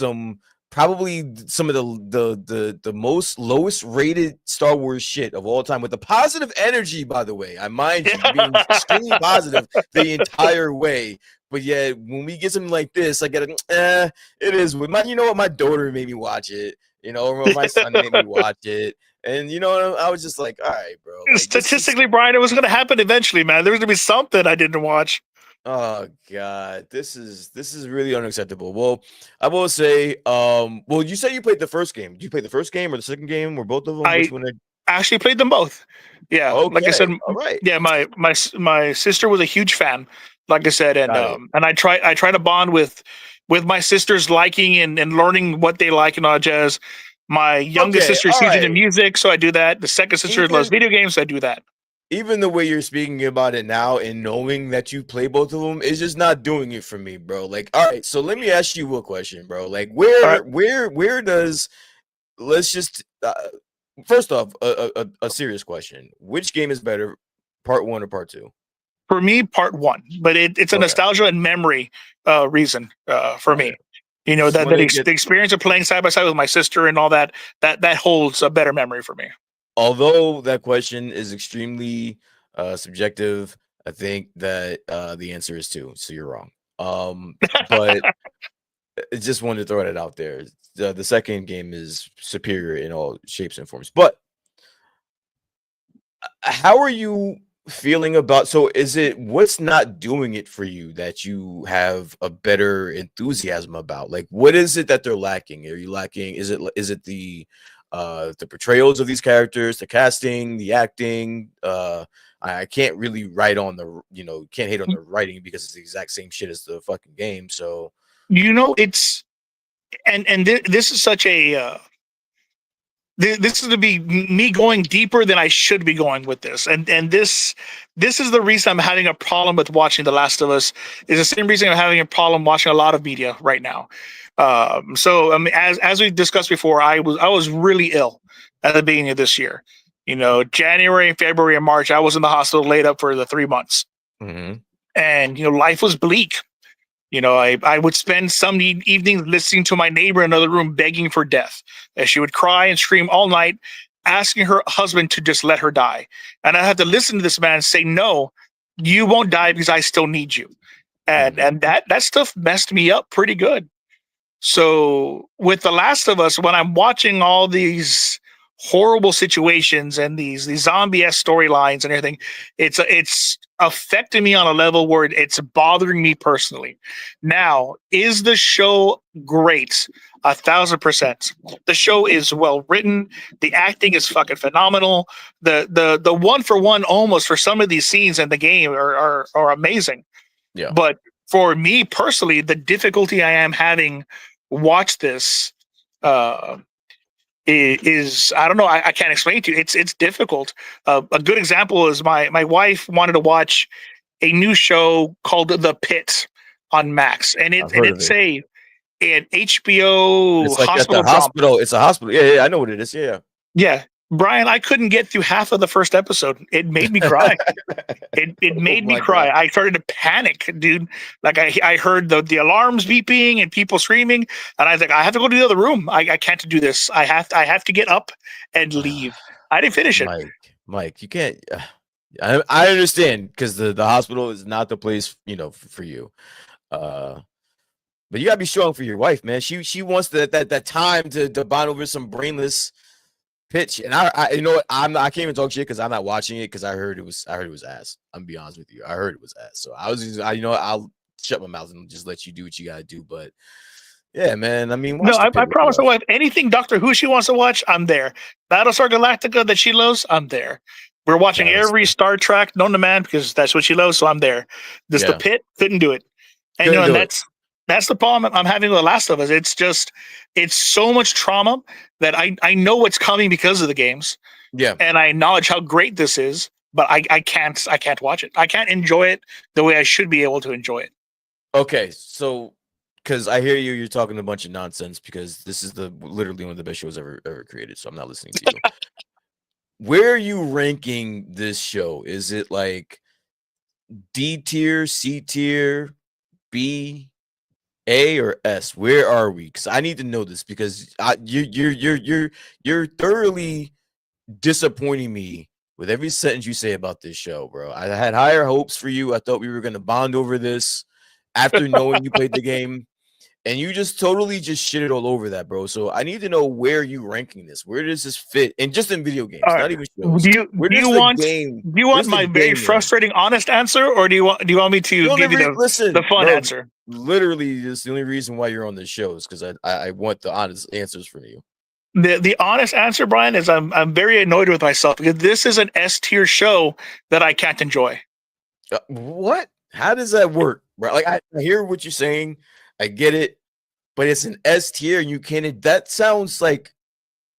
Speaker 1: probably some of the most lowest rated Star Wars shit of all time with the positive energy, by the way. I mind you being extremely positive the entire way. But yeah, when we get something like this, I gotta it is with my, you know what, my daughter made me watch it, or my son made me watch it. And I was just like, all right, bro, like this is
Speaker 2: Statistically, Brian, it was going to happen eventually, man. There was going to be something I didn't watch.
Speaker 1: oh god, this is really unacceptable. Well, I will say, well, you said you played the first game. Did you play the first game or the second game or both of them? Which
Speaker 2: I
Speaker 1: one?
Speaker 2: actually played them both. Yeah, like I said,
Speaker 1: Okay, all right,
Speaker 2: yeah, my sister was a huge fan. Like I said,
Speaker 1: got it.
Speaker 2: and I try to bond with my sister's liking and learning what they like and all that jazz. My youngest
Speaker 1: Okay,
Speaker 2: sister is
Speaker 1: all
Speaker 2: huge into
Speaker 1: right.
Speaker 2: music, so I do that. The second sister loves
Speaker 1: Even
Speaker 2: video games, so I do that.
Speaker 1: even the way you're speaking about it now and knowing that you play both of them is just not doing it for me, bro. Like, all right, so let me ask you a question, bro. Like,
Speaker 2: All right,
Speaker 1: where does let's just first off, a serious question: which game is better, part one or part two?
Speaker 2: for me, part one, but it's a
Speaker 1: Okay,
Speaker 2: nostalgia and memory reason for
Speaker 1: okay.
Speaker 2: me. You know
Speaker 1: Just
Speaker 2: that
Speaker 1: want to
Speaker 2: the
Speaker 1: get.
Speaker 2: experience of playing side by side with my sister and all that holds a better memory for me.
Speaker 1: Although that question is extremely subjective, I think that the answer is two. So you're wrong. But I just wanted to throw that out there. The second game is superior in all shapes and forms. But how are you feeling about, so is it, what's not doing it for you that you have a better enthusiasm about? Like, what is it that they're lacking? Are you lacking, is it the portrayals of these characters, the casting, the acting? I can't really write on can't hate on the writing because it's the exact same shit as the fucking game. So
Speaker 2: It's this is such a this is to be me going deeper than I should be going with this, and this is the reason I'm having a problem with watching The Last of Us. Is the same reason I'm having a problem watching a lot of media right now. So I mean, as we discussed before, I was really ill at the beginning of this year. January, February, and March, I was in the hospital laid up for the 3 months,
Speaker 1: mhm.
Speaker 2: and life was bleak. I would spend some evenings listening to my neighbor in another room begging for death, as she would cry and scream all night, asking her husband to just let her die. And I had to listen to this man say, "No, you won't die because I still need you." And
Speaker 1: Mhm.
Speaker 2: and that stuff messed me up pretty good. So with The Last of Us, when I'm watching all these horrible situations and these zombie s storylines and everything, it's affecting me on a level where it's bothering me personally. Now, is the show great? 1,000%. The show is well written. The acting is fucking phenomenal. The one for one almost for some of these scenes in the game are amazing.
Speaker 1: Yeah.
Speaker 2: But for me personally, the difficulty I am having watch this uh, is I don't know. I can't explain to you. It's difficult. A good example is my wife wanted to watch a new show called The Pit on Max, and
Speaker 1: I've heard of
Speaker 2: it's
Speaker 1: it.
Speaker 2: an HBO
Speaker 1: It's like at the
Speaker 2: hospital drama.
Speaker 1: hospital. It's a hospital. Yeah, yeah, I know what it is. Yeah.
Speaker 2: Yeah, Brian, I couldn't get through half of the first episode. It made me cry. It
Speaker 1: Oh
Speaker 2: made me
Speaker 1: my
Speaker 2: cry.
Speaker 1: god.
Speaker 2: I started to panic, dude. Like I heard the alarms beeping and people screaming, and I was like, I have to go to the other room. I can't do this. I have to get up and leave. I didn't finish it.
Speaker 1: Mike, you can't. I understand because the hospital is not the place, for you. Uh, but you gotta be strong for your wife, man. She wants that time to bond over some brainless pitch. And I you know what? I can't even talk shit because I'm not watching it because I heard it was ass. I'm gonna be honest with you. I heard it was ass. So I was just I'll shut my mouth and just let you do what you gotta do. But yeah, man. I mean,
Speaker 2: No,
Speaker 1: watch the
Speaker 2: I
Speaker 1: pit with your
Speaker 2: promise my
Speaker 1: wife.
Speaker 2: wife anything Doctor Who she wants to watch, I'm there. Battlestar Galactica that she loves, I'm there. We're watching every
Speaker 1: Battlestar.
Speaker 2: Star Trek known to man because that's what she loves, so I'm there. Just the
Speaker 1: Yeah,
Speaker 2: pit couldn't do it. And
Speaker 1: couldn't
Speaker 2: and
Speaker 1: do it.
Speaker 2: that's the problem I'm having with The Last of Us. It's so much trauma that I know what's coming because of the games,
Speaker 1: Yeah.
Speaker 2: and I acknowledge how great this is, but I can't watch it. I can't enjoy it the way I should be able to enjoy it.
Speaker 1: Okay, so because I hear you're talking a bunch of nonsense because this is the literally one of the best shows ever created. So I'm not listening to you. Where are you ranking this show? Is it like D tier, C tier, B, A, or S? Where are we? Because I need to know this because you're thoroughly disappointing me with every sentence you say about this show, bro. I had higher hopes for you. I thought we were gonna bond over this after knowing you played the game. And you just totally just shitted all over that, bro. So I need to know where you ranking this. Where does this fit? And just in video games,
Speaker 2: All right.
Speaker 1: not even
Speaker 2: Do
Speaker 1: shows.
Speaker 2: you
Speaker 1: Where
Speaker 2: do you
Speaker 1: does the
Speaker 2: want
Speaker 1: game?
Speaker 2: do you
Speaker 1: Where
Speaker 2: want
Speaker 1: does the
Speaker 2: my very
Speaker 1: game rank?
Speaker 2: frustrating honest answer, or do you want me
Speaker 1: The
Speaker 2: to
Speaker 1: only
Speaker 2: give you the
Speaker 1: listen,
Speaker 2: fun
Speaker 1: bro.
Speaker 2: answer?
Speaker 1: Literally, this is the only reason why you're on this show is because I want the honest answers from you.
Speaker 2: The honest answer, Brian, is I'm very annoyed with myself because this is an S tier show that I can't enjoy.
Speaker 1: What? How does that work, bro? Like I hear what you're saying. I get it, but it's an S tier, and you can't. That sounds like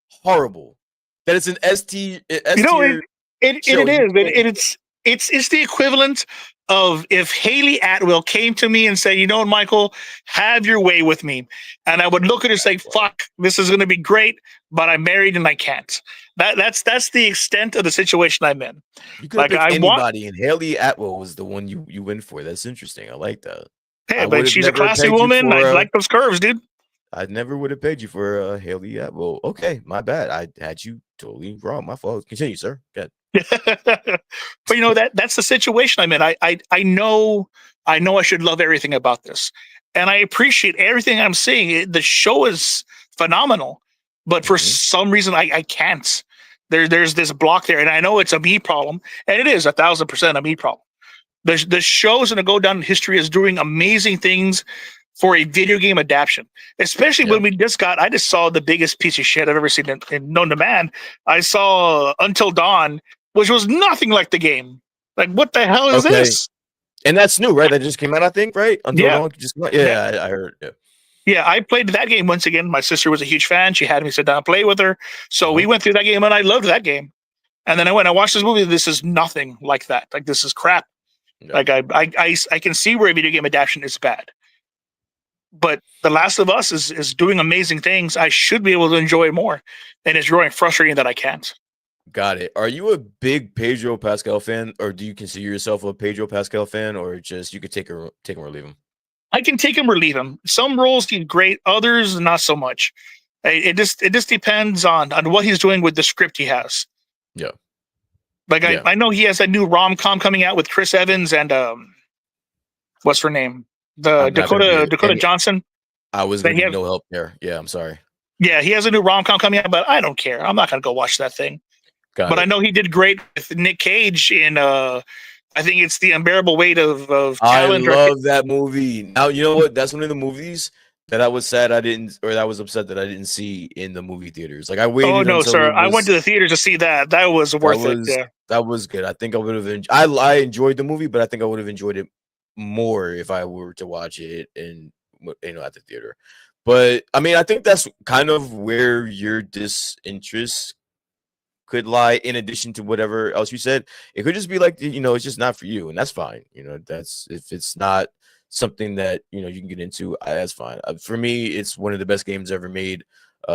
Speaker 1: horrible. That it's an
Speaker 2: You
Speaker 1: S
Speaker 2: know,
Speaker 1: tier
Speaker 2: it
Speaker 1: show. You
Speaker 2: is.
Speaker 1: can't.
Speaker 2: It's the equivalent of if Haley Atwell came to me and said, "You know what, Michael, have your way with me," and I would look at her and say, "Fuck, this is going to be great, but I'm married and I can't." That's the extent of the situation I'm in.
Speaker 1: You could have
Speaker 2: Like
Speaker 1: picked
Speaker 2: I want,
Speaker 1: anybody, and Haley Atwell was the one you went for. That's interesting. I like that.
Speaker 2: hey,
Speaker 1: I would
Speaker 2: but
Speaker 1: have
Speaker 2: she's a
Speaker 1: never
Speaker 2: classy
Speaker 1: pegged you
Speaker 2: woman. I
Speaker 1: for.
Speaker 2: like those curves, dude.
Speaker 1: I never would have pegged you for Haley Atwell. Okay, my bad. I had you totally wrong. My fault. Continue, sir. Good.
Speaker 2: But you know that's the situation I'm in. I know I should love everything about this, and I appreciate everything I'm seeing. The show is phenomenal, but for
Speaker 1: Hmm.
Speaker 2: some reason I can't. There's this block there, and I know it's a me problem, and it is 1,000% a me problem. The show is going to go down in history as doing amazing things for a video game adaptation, especially
Speaker 1: Yeah.
Speaker 2: when I just saw the biggest piece of shit I've ever seen in known to man. I saw Until Dawn, which was nothing like the game. Like, what the hell is
Speaker 1: Okay.
Speaker 2: this?
Speaker 1: And that's new, right? That just came out, I think, right? Until
Speaker 2: Yeah,
Speaker 1: Dawn just came out.
Speaker 2: that,
Speaker 1: Yeah, I heard. Yeah.
Speaker 2: yeah. I played that game once again. My sister was a huge fan. She had me sit down and play with her. So we
Speaker 1: Uh-huh.
Speaker 2: went through that game, and I loved that game. And then I went and watched this movie. This is nothing like that. Like, this is crap.
Speaker 1: Yeah.
Speaker 2: Like I can see where a video game adaptation is bad, but The Last of Us is doing amazing things. I should be able to enjoy it more, and it's growing frustrating that I can't.
Speaker 1: Got it. Are you a big Pedro Pascal fan, or do you consider yourself a Pedro Pascal fan, or just you could take him or leave him?
Speaker 2: I can take him or leave him. Some roles he's great, others not so much. It just depends on what he's doing with the script he has.
Speaker 1: Yeah.
Speaker 2: Like I,
Speaker 1: Yeah.
Speaker 2: I know he has a new rom com coming out with Chris Evans and what's her name, the
Speaker 1: I'm not gonna be
Speaker 2: Dakota
Speaker 1: any.
Speaker 2: Johnson.
Speaker 1: I was
Speaker 2: That
Speaker 1: gonna
Speaker 2: he
Speaker 1: be
Speaker 2: have,
Speaker 1: no help there. Yeah, I'm sorry.
Speaker 2: yeah, he has a new rom com coming out, but I don't care. I'm not gonna go watch that thing.
Speaker 1: Got
Speaker 2: But I
Speaker 1: it.
Speaker 2: know he did great with Nick Cage in I think it's the unbearable weight of
Speaker 1: I
Speaker 2: talent. Or
Speaker 1: love that movie. Now you know what? That's one of the movies that I was sad I didn't, or that I was upset that I didn't see in the movie theaters. Like I
Speaker 2: oh
Speaker 1: waited
Speaker 2: no,
Speaker 1: until
Speaker 2: sir,
Speaker 1: it
Speaker 2: I went to
Speaker 1: was
Speaker 2: the theater to see that. That was
Speaker 1: that
Speaker 2: worth it.
Speaker 1: was
Speaker 2: Yeah.
Speaker 1: that was good. I think I would have I enjoyed the movie, but I think I would have enjoyed it more if I were to watch it in at the theater. But I mean, I think that's kind of where your disinterest could lie in addition to whatever else you said. It could just be like, it's just not for you, and that's fine. That's if it's not something that you can get into, that's fine. For me, it's one of the best games ever made.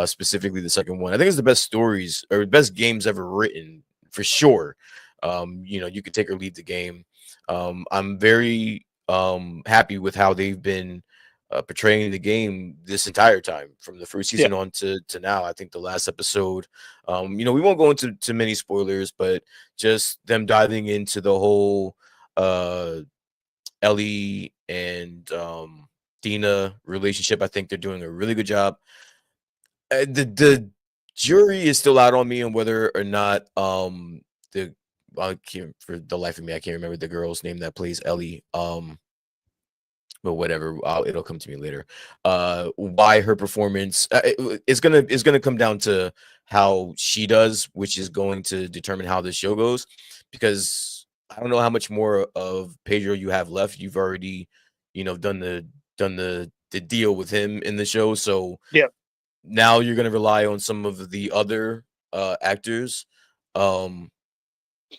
Speaker 1: specifically the second one. I think it's the best stories or best games ever written for sure. You could take or leave the game. I'm very happy with how they've been portraying the game this entire time from the first
Speaker 2: Yeah.
Speaker 1: season on to now. I think the last episode, we won't go into too many spoilers, but just them diving into the whole uh Ellie and Dina relationship. I think they're doing a really good job. The jury is still out on me on whether or not the I can't for the life of me I can't remember the girl's name that plays Ellie. But whatever, it'll come to me later. Why her performance is gonna come down to how she does, which is going to determine how the show goes. Because I don't know how much more of Pedro you have left. You've already, done the deal with him in the show, so
Speaker 2: Yeah.
Speaker 1: now you're gonna rely on some of the other actors. Um,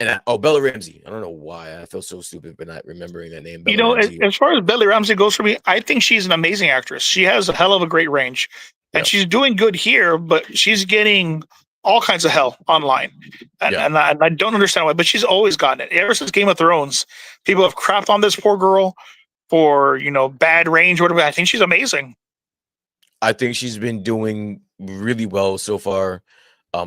Speaker 1: Bella Ramsey. I don't know why I felt so stupid, but not remembering that name,
Speaker 2: You
Speaker 1: Bella
Speaker 2: know,
Speaker 1: Ramsey.
Speaker 2: as far as Belly Ramsey goes for me, I think she's an amazing actress. She has a hell of a great range, and
Speaker 1: Yeah,
Speaker 2: she's doing good here. But she's getting all kinds of hell online, and
Speaker 1: yeah.
Speaker 2: I don't understand why. But she's always gotten it ever since Game of Thrones. People have crapped on this poor girl for bad range or whatever. I think she's amazing.
Speaker 1: I think she's been doing really well so far.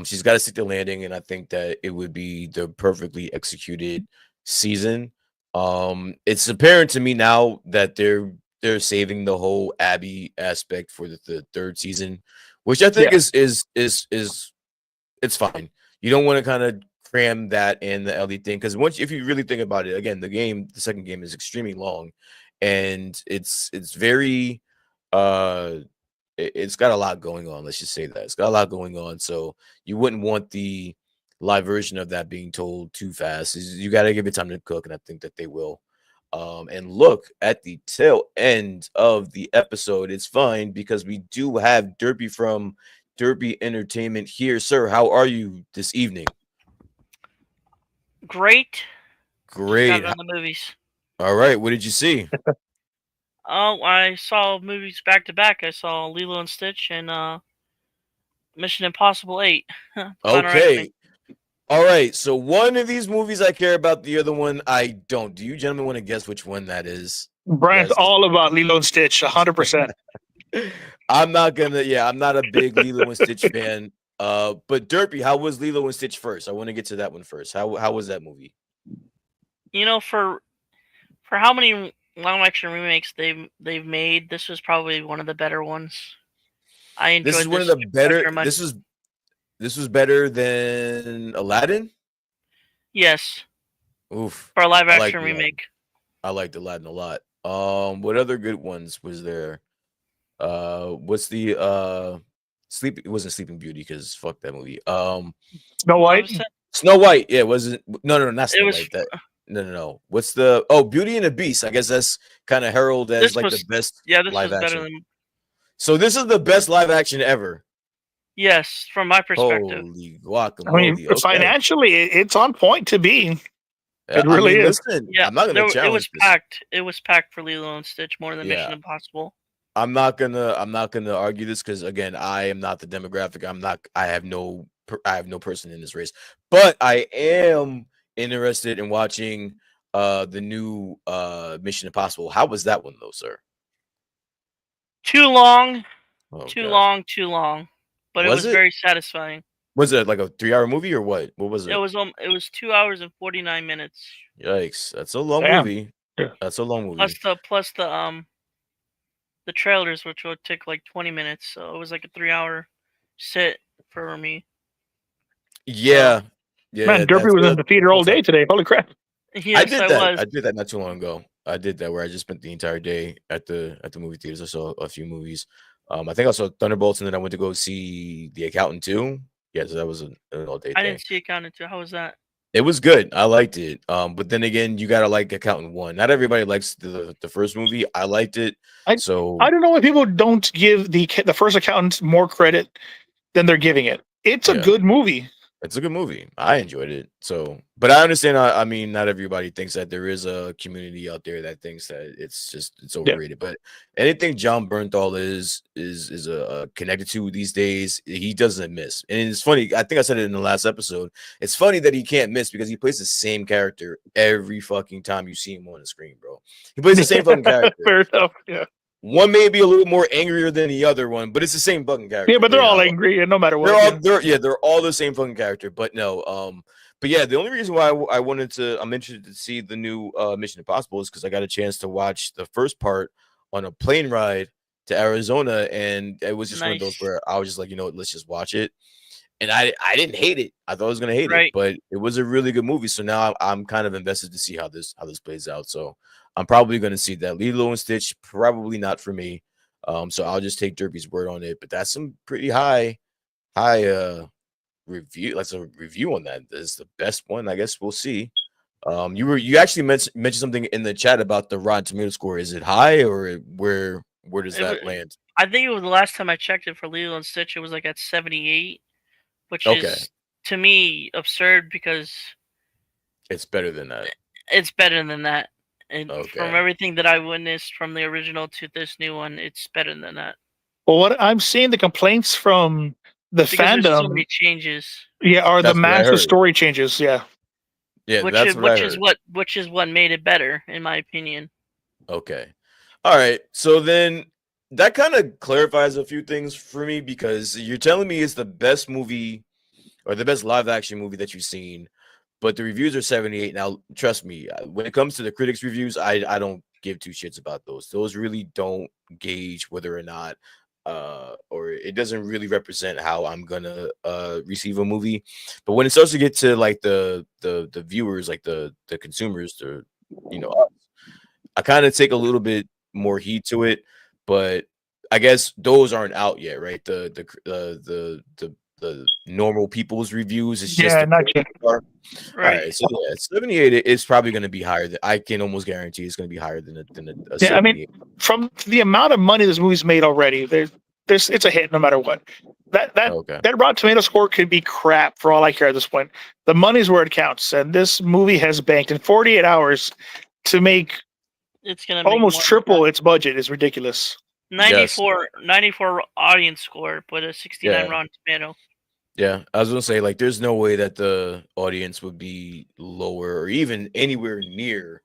Speaker 1: She's got to stick the landing, and I think that it would be the perfectly executed season. It's apparent to me now that they're saving the whole Abby aspect for the third season, which I think
Speaker 2: Yeah,
Speaker 1: is it's fine. You don't want to kind of cram that in the Ellie thing because once if you really think about it, again, the second game is extremely long, and it's very uh it's got a lot going on. Let's just say that it's got a lot going on. So you wouldn't want the live version of that being told too fast. You got to give it time to cook, and I think that they will. And look at the tail end of the episode. It's fine because we do have Derpy from Derpy Entertainment here, sir. How are you this evening?
Speaker 3: Great. Just got
Speaker 1: Great.
Speaker 3: done the movies.
Speaker 1: All right. What did you see?
Speaker 3: Oh, I saw movies back to back. I saw Lilo and Stitch and Mission Impossible 8. Final Reckoning.
Speaker 1: Okay. All right. So one of these movies I care about, the other one I don't. Do you gentlemen want to guess which one that is? You
Speaker 2: Brian's
Speaker 1: guys
Speaker 2: all about Lilo and Stitch, 100%.
Speaker 1: I'm not a big Lilo and Stitch fan. But Derpy, how was Lilo and Stitch first? I want to get to that one first. How was that movie?
Speaker 3: You know, for how many live action remakes they've made, this was probably one of the better ones. I
Speaker 1: This is
Speaker 3: enjoyed
Speaker 1: one of
Speaker 3: this
Speaker 1: the better.
Speaker 3: after much.
Speaker 1: This was better than Aladdin.
Speaker 3: Yes,
Speaker 1: Oof,
Speaker 3: for a live
Speaker 1: I like
Speaker 3: action
Speaker 1: Aladdin.
Speaker 3: remake.
Speaker 1: I liked Aladdin a lot. What other good ones was there? What's the Sleep? It wasn't Sleeping Beauty because fuck that movie.
Speaker 2: Snow
Speaker 3: I
Speaker 2: White.
Speaker 3: was
Speaker 1: Snow White. Yeah, wasn't no, not
Speaker 3: it
Speaker 1: Snow
Speaker 3: was
Speaker 1: White. That no. What's the Beauty and the Beast? I guess that's kind of heralded as
Speaker 3: this
Speaker 1: like the
Speaker 3: was
Speaker 1: best
Speaker 3: yeah this
Speaker 1: live
Speaker 3: was better
Speaker 1: action.
Speaker 3: than
Speaker 1: So this is the best live action ever.
Speaker 3: yes from my perspective.
Speaker 1: Holy
Speaker 2: I mean,
Speaker 1: guacamole. Okay.
Speaker 2: financially, it's on point to be.
Speaker 1: Yeah,
Speaker 2: It
Speaker 1: I
Speaker 2: really
Speaker 1: mean,
Speaker 2: is.
Speaker 1: listen,
Speaker 3: Yeah,
Speaker 1: I'm not gonna
Speaker 3: it was
Speaker 1: challenge this.
Speaker 3: packed. It was packed for Lilo and Stitch more than
Speaker 1: Yeah,
Speaker 3: Mission Impossible.
Speaker 1: I'm not gonna argue this because again, I am not the demographic. I have no person in this race. But I am interested in watching the new Mission Impossible. How was that one though, sir?
Speaker 3: Too long,
Speaker 1: Oh
Speaker 3: too
Speaker 1: gosh.
Speaker 3: long, too long. But it
Speaker 1: Was
Speaker 3: was
Speaker 1: it?
Speaker 3: very satisfying.
Speaker 1: Was it like a 3 hour movie or what? What was it?
Speaker 3: It was 2 hours and 49 minutes.
Speaker 1: Yikes. That's a long
Speaker 2: Damn.
Speaker 1: movie.
Speaker 2: Yeah.
Speaker 1: That's a long
Speaker 3: Plus
Speaker 1: movie.
Speaker 3: the trailers, which would take like 20 minutes. So it was like a 3 hour sit for me.
Speaker 1: Yeah.
Speaker 2: Man,
Speaker 1: Yeah,
Speaker 2: Derpy
Speaker 1: that's
Speaker 2: was in
Speaker 1: a
Speaker 2: the theater
Speaker 1: full
Speaker 2: all day
Speaker 1: time.
Speaker 2: today. Holy crap.
Speaker 1: I
Speaker 3: Yes,
Speaker 1: did
Speaker 3: I
Speaker 1: that.
Speaker 3: was.
Speaker 1: I did that not too long ago. I did that where I just spent the entire day at the movie theaters. I saw a few movies. I think I saw Thunderbolts, and then I went to go see The Accountant too. Yeah, so that was an all day
Speaker 3: I
Speaker 1: thing.
Speaker 3: didn't see Accountant 2. How was that?
Speaker 1: It was good. I liked it. But then again, you gotta like Accountant one. Not everybody likes the first movie. I liked it.
Speaker 2: I
Speaker 1: So
Speaker 2: I don't know why people don't give the first accountant more credit than they're giving it. It's a
Speaker 1: yeah,
Speaker 2: good movie.
Speaker 1: It's a good movie. I enjoyed it. So, but I understand. I mean, not everybody thinks that. There is a community out there that thinks that it's
Speaker 2: Yeah.
Speaker 1: overrated. But anything John Bernthal is connected to these days, he doesn't miss. And it's funny. I think I said it in the last episode. It's funny that he can't miss because he plays the same character every fucking time you see him on the screen, bro. He plays the same fucking character.
Speaker 2: Fair enough. Yeah.
Speaker 1: One may be a little more angrier than the other one, but it's the same fucking
Speaker 2: Yeah,
Speaker 1: character.
Speaker 2: but they're all angry, and no matter
Speaker 1: They're
Speaker 2: what.
Speaker 1: all
Speaker 2: Yeah.
Speaker 1: they're all the same fucking character. But no, but yeah, the only reason why I'm interested to see the new Mission Impossible is because I got a chance to watch the first part on a plane ride to Arizona, and it was just one of those
Speaker 3: Nice.
Speaker 1: where I was just like, you know what, let's just watch it. And I didn't hate it. I thought I was gonna hate it,
Speaker 3: Right.
Speaker 1: but it was a really good movie. So now I'm kind of invested to see how this plays out. So I'm probably gonna see that. Lilo and Stitch, probably not for me. So I'll just take Derpy's word on it. But that's some pretty high review. That's a review on that. Is the best one. I guess we'll see. You actually mentioned something in the chat about the Rotten Tomato score. Is it high or where does
Speaker 3: It wa-
Speaker 1: that land?
Speaker 3: I think it was the last time I checked it for Lilo and Stitch. It was like at 78, which
Speaker 1: Okay,
Speaker 3: is to me absurd because
Speaker 1: it's better than that.
Speaker 3: it's better than that. And from
Speaker 1: Okay.
Speaker 3: everything that I witnessed from the original to this new one, it's better than that
Speaker 2: Well, what I'm seeing the complaints from the
Speaker 3: because there's so
Speaker 2: fandom,
Speaker 3: many changes.
Speaker 2: yeah, are the
Speaker 1: That's what I
Speaker 2: massive
Speaker 1: heard.
Speaker 2: story changes. Yeah.
Speaker 1: Yeah,
Speaker 3: Which
Speaker 1: that's
Speaker 3: is
Speaker 1: what I
Speaker 3: which is
Speaker 1: heard.
Speaker 3: what made it better, in my opinion.
Speaker 1: Okay. All right. So then that kind of clarifies a few things for me because you're telling me it's the best movie or the best live action movie that you've seen, but the reviews are 78. Now, trust me, when it comes to the critics' reviews, I don't give two shits about those. Those really don't gauge whether or not or it doesn't really represent how I'm gonna receive a movie. But when it starts to get to like the viewers, like the consumers, the you know, I kind of take a little bit more heed to it, but I guess those aren't out yet, right? The normal people's reviews. It's just
Speaker 2: Yeah,
Speaker 1: the
Speaker 2: not yet.
Speaker 1: all
Speaker 3: Right.
Speaker 1: right. So yeah, 78 is probably going to be higher. I can almost guarantee it's going to be higher than a
Speaker 2: Yeah, I mean,
Speaker 1: 78.
Speaker 2: from the amount of money this movie's made already, there's it's a hit no matter what. That
Speaker 1: Okay.
Speaker 2: that Rotten Tomato score could be crap for all I care at this point. The money's where it counts, and this movie has banked in 48 hours to make
Speaker 3: It's gonna make
Speaker 2: almost
Speaker 3: more
Speaker 2: triple its budget. Is ridiculous.
Speaker 1: Yes.
Speaker 3: 94 audience score, but a 69
Speaker 1: Yeah.
Speaker 3: Rotten Tomato.
Speaker 1: Yeah. I was gonna say, like, there's no way that the audience would be lower or even anywhere near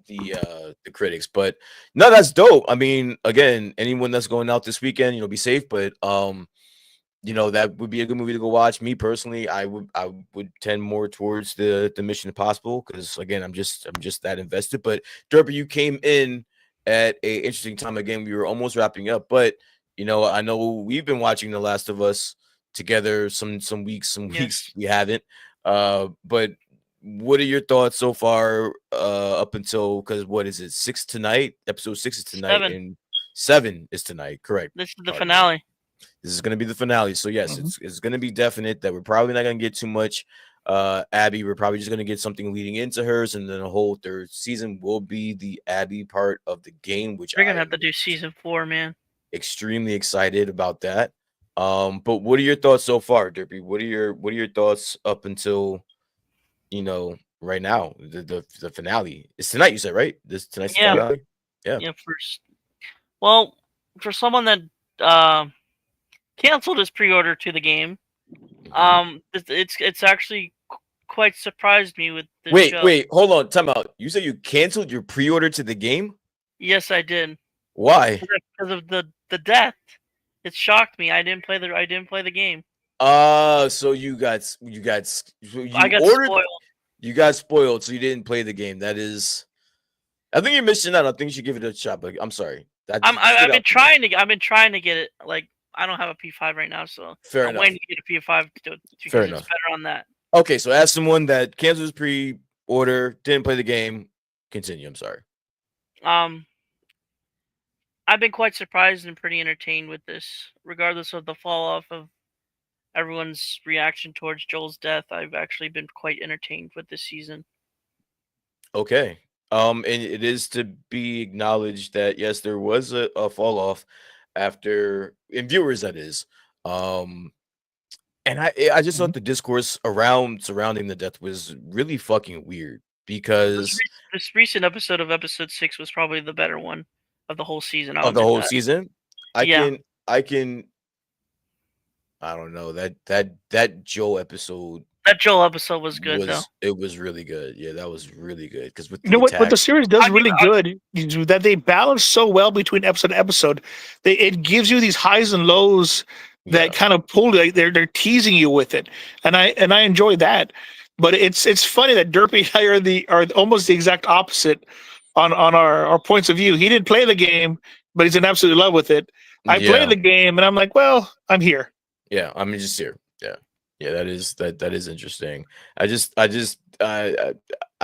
Speaker 1: the critics. But no, that's dope. I mean, again, anyone that's going out this weekend, be safe. But that would be a good movie to go watch. Me personally, I would tend more towards the Mission Impossible because again, I'm just that invested. But Derby, you came in at a interesting time. Again, we were almost wrapping up, but I know we've been watching The Last of Us together some weeks,
Speaker 3: Yes.
Speaker 1: we haven't. But what are your thoughts so far up until because what is it, 6 tonight? Episode 6 is tonight,
Speaker 3: 7.
Speaker 1: and 7 is tonight, correct?
Speaker 3: This is the
Speaker 1: Pardon me.
Speaker 3: finale.
Speaker 1: This is going to be the finale. So yes,
Speaker 2: Mhm.
Speaker 1: it's going to be definite that we're probably not going to get too much Abby. We're probably just going to get something leading into hers, and then a whole third season will be the Abby part of the game, which
Speaker 3: We're
Speaker 1: I
Speaker 3: gonna have
Speaker 1: am
Speaker 3: to do season 4, man.
Speaker 1: extremely excited about that. But what are your thoughts so far, Derpy? What are your thoughts up until right now? The finale. It's tonight, you said, right? This tonight's the
Speaker 3: Yeah.
Speaker 1: finale? Yeah.
Speaker 3: Yeah. Well, for someone that uh, canceled his pre-order to the game,
Speaker 1: Mhm.
Speaker 3: it's actually quite surprised me with the
Speaker 1: Wait,
Speaker 3: show.
Speaker 1: wait, hold on, time out. You said you canceled your pre-order to the game?
Speaker 3: Yes, I did.
Speaker 1: Why?
Speaker 3: Because of the death. It shocked me. I didn't play the game.
Speaker 1: So you got so
Speaker 3: I
Speaker 1: you
Speaker 3: got
Speaker 1: ordered
Speaker 3: spoiled.
Speaker 1: you got spoiled, so you didn't play the game. That is, I think you're missing out. I think you should give it a shot. But I'm sorry. That
Speaker 3: I've
Speaker 1: straight
Speaker 3: been
Speaker 1: out from me.
Speaker 3: trying to get it. Like I don't have a P5 right now, so
Speaker 1: Fair
Speaker 3: I'm
Speaker 1: enough.
Speaker 3: waiting to get a P5
Speaker 1: Fair
Speaker 3: because it's
Speaker 1: enough.
Speaker 3: better on that.
Speaker 1: Okay, so as someone that canceled his pre-order, didn't play the game, continue. I'm sorry.
Speaker 3: Um, I've been quite surprised and pretty entertained with this, regardless of the fall off of everyone's reaction towards Joel's death. I've actually been quite entertained with this season.
Speaker 1: Okay. And it is to be acknowledged that yes, there was a fall off after in viewers, that is. Um, And I just
Speaker 2: Mhm.
Speaker 1: thought the discourse surrounding the death was really fucking weird
Speaker 3: This
Speaker 1: because
Speaker 3: this recent episode of episode 6 was probably the better one of the whole season. I'll
Speaker 1: of the
Speaker 3: admit
Speaker 1: whole
Speaker 3: that.
Speaker 1: season. I
Speaker 3: Yeah,
Speaker 1: can I can I don't know that Joe episode
Speaker 3: that Joel episode was good though.
Speaker 1: was really good. Yeah, that was really good because with
Speaker 2: You
Speaker 1: the
Speaker 2: know what the
Speaker 1: attack.
Speaker 2: series
Speaker 3: I
Speaker 2: does
Speaker 3: mean,
Speaker 2: really good is that they balance so well between episode to episode. It gives you these highs and lows that
Speaker 1: Yeah,
Speaker 2: kind of pull, like they're teasing you with it, and I enjoy that. But it's funny that Derpy and I are almost the exact opposite on our points of view. He didn't play the game, but he's in absolute love with it. I played
Speaker 1: yeah.
Speaker 2: the game, and I'm like, well, I'm here.
Speaker 1: Yeah, I mean, just here. Yeah, yeah, that is interesting. I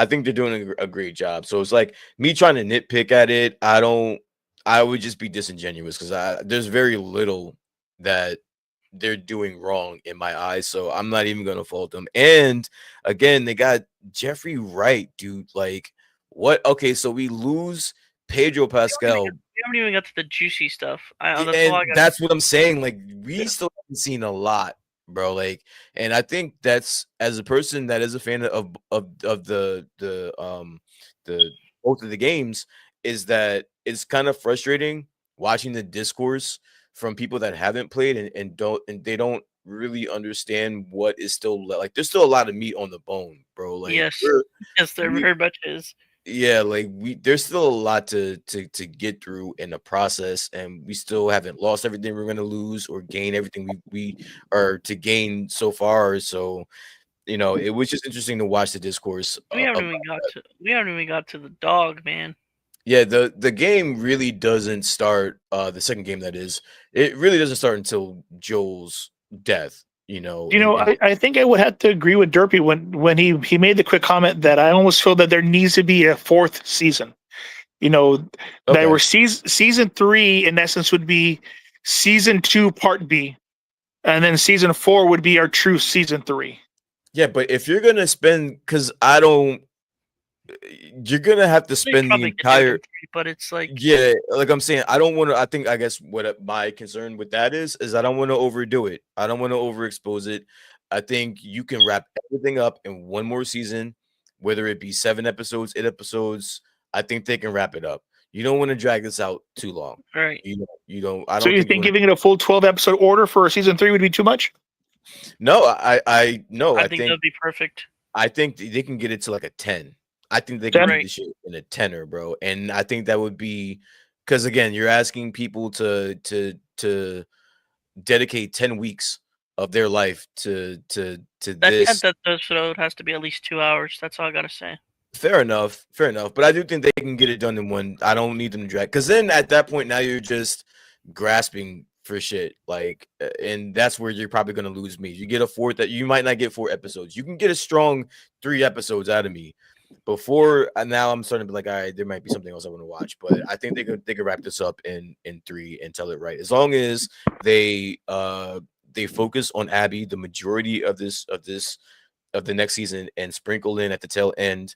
Speaker 1: think they're doing a great job. So it's like me trying to nitpick at it. I would just be disingenuous because there's very little that they're doing wrong in my eyes. So I'm not even gonna fault them. And again, they got Jeffrey Wright, dude. Like, what? Okay, so we lose Pedro Pascal.
Speaker 3: We haven't even got to the juicy stuff.
Speaker 1: Yeah,
Speaker 3: That's all I
Speaker 1: and
Speaker 3: got.
Speaker 1: that's what I'm saying. Like, we
Speaker 2: Yeah.
Speaker 1: still haven't seen a lot, bro. Like, and I think that's as a person that is a fan of the both of the games, is that it's kind of frustrating watching the discourse from people that haven't played and they don't really understand what is still like. There's still a lot of meat on the bone, bro. Like,
Speaker 3: Yes, yes, there
Speaker 1: we
Speaker 3: very much is.
Speaker 1: yeah, like there's still a lot to get through in the process, and we still haven't lost everything we're gonna lose or gain everything we are to gain so far. So, it was just interesting to watch the discourse
Speaker 3: We haven't even got to the dog, man.
Speaker 1: yeah, the game really doesn't start the second game that is. It really doesn't start until Joel's death,
Speaker 2: You know,
Speaker 1: and
Speaker 2: I think I would have to agree with Derpy when he made the quick comment that I almost feel that there needs to be a fourth season. You know, that
Speaker 1: okay.
Speaker 2: were season three in essence would be season two part B, and then season four would be our true season three.
Speaker 1: Yeah, but if you're gonna spend because I don't you're gonna have to
Speaker 3: They
Speaker 1: spend the
Speaker 3: probably could do it in
Speaker 1: entire.
Speaker 3: 3, but it's like
Speaker 1: Yeah, like I'm saying, I don't want to. I think I guess what my concern with that is I don't want to overdo it. I don't want to overexpose it. I think you can wrap everything up in one more season, whether it be 7 episodes, 8 episodes. I think they can wrap it up. You don't want to drag this out too long.
Speaker 3: right.
Speaker 1: You don't. I
Speaker 2: So
Speaker 1: don't
Speaker 2: you
Speaker 1: think you
Speaker 2: think
Speaker 1: want to.
Speaker 2: giving it a full 12 episode order for season three would be too much?
Speaker 1: No, I no.
Speaker 3: I think that'd be perfect.
Speaker 1: I think they can get it to like a 10. I think they can
Speaker 2: 10?
Speaker 1: do
Speaker 3: Right.
Speaker 1: the shit in a tenner, bro. And I think that would be because again, you're asking people to dedicate 10 weeks of their life to
Speaker 3: That
Speaker 1: this.
Speaker 3: 10th episode has to be at least 2 hours. That's all I gotta say.
Speaker 1: Fair enough, fair enough. But I do think they can get it done in one. I don't need them to drag because then at that point now you're just grasping for shit. Like, and that's where you're probably gonna lose me. You get a fourth that you might not get 4 episodes. You can get a strong 3 episodes out of me. Before now, I'm starting to be like, all right, there might be something else I want to watch, but I think they could wrap this up in 3 and tell it right as long as they focus on Abby the majority of the next season and sprinkle in at the tail end.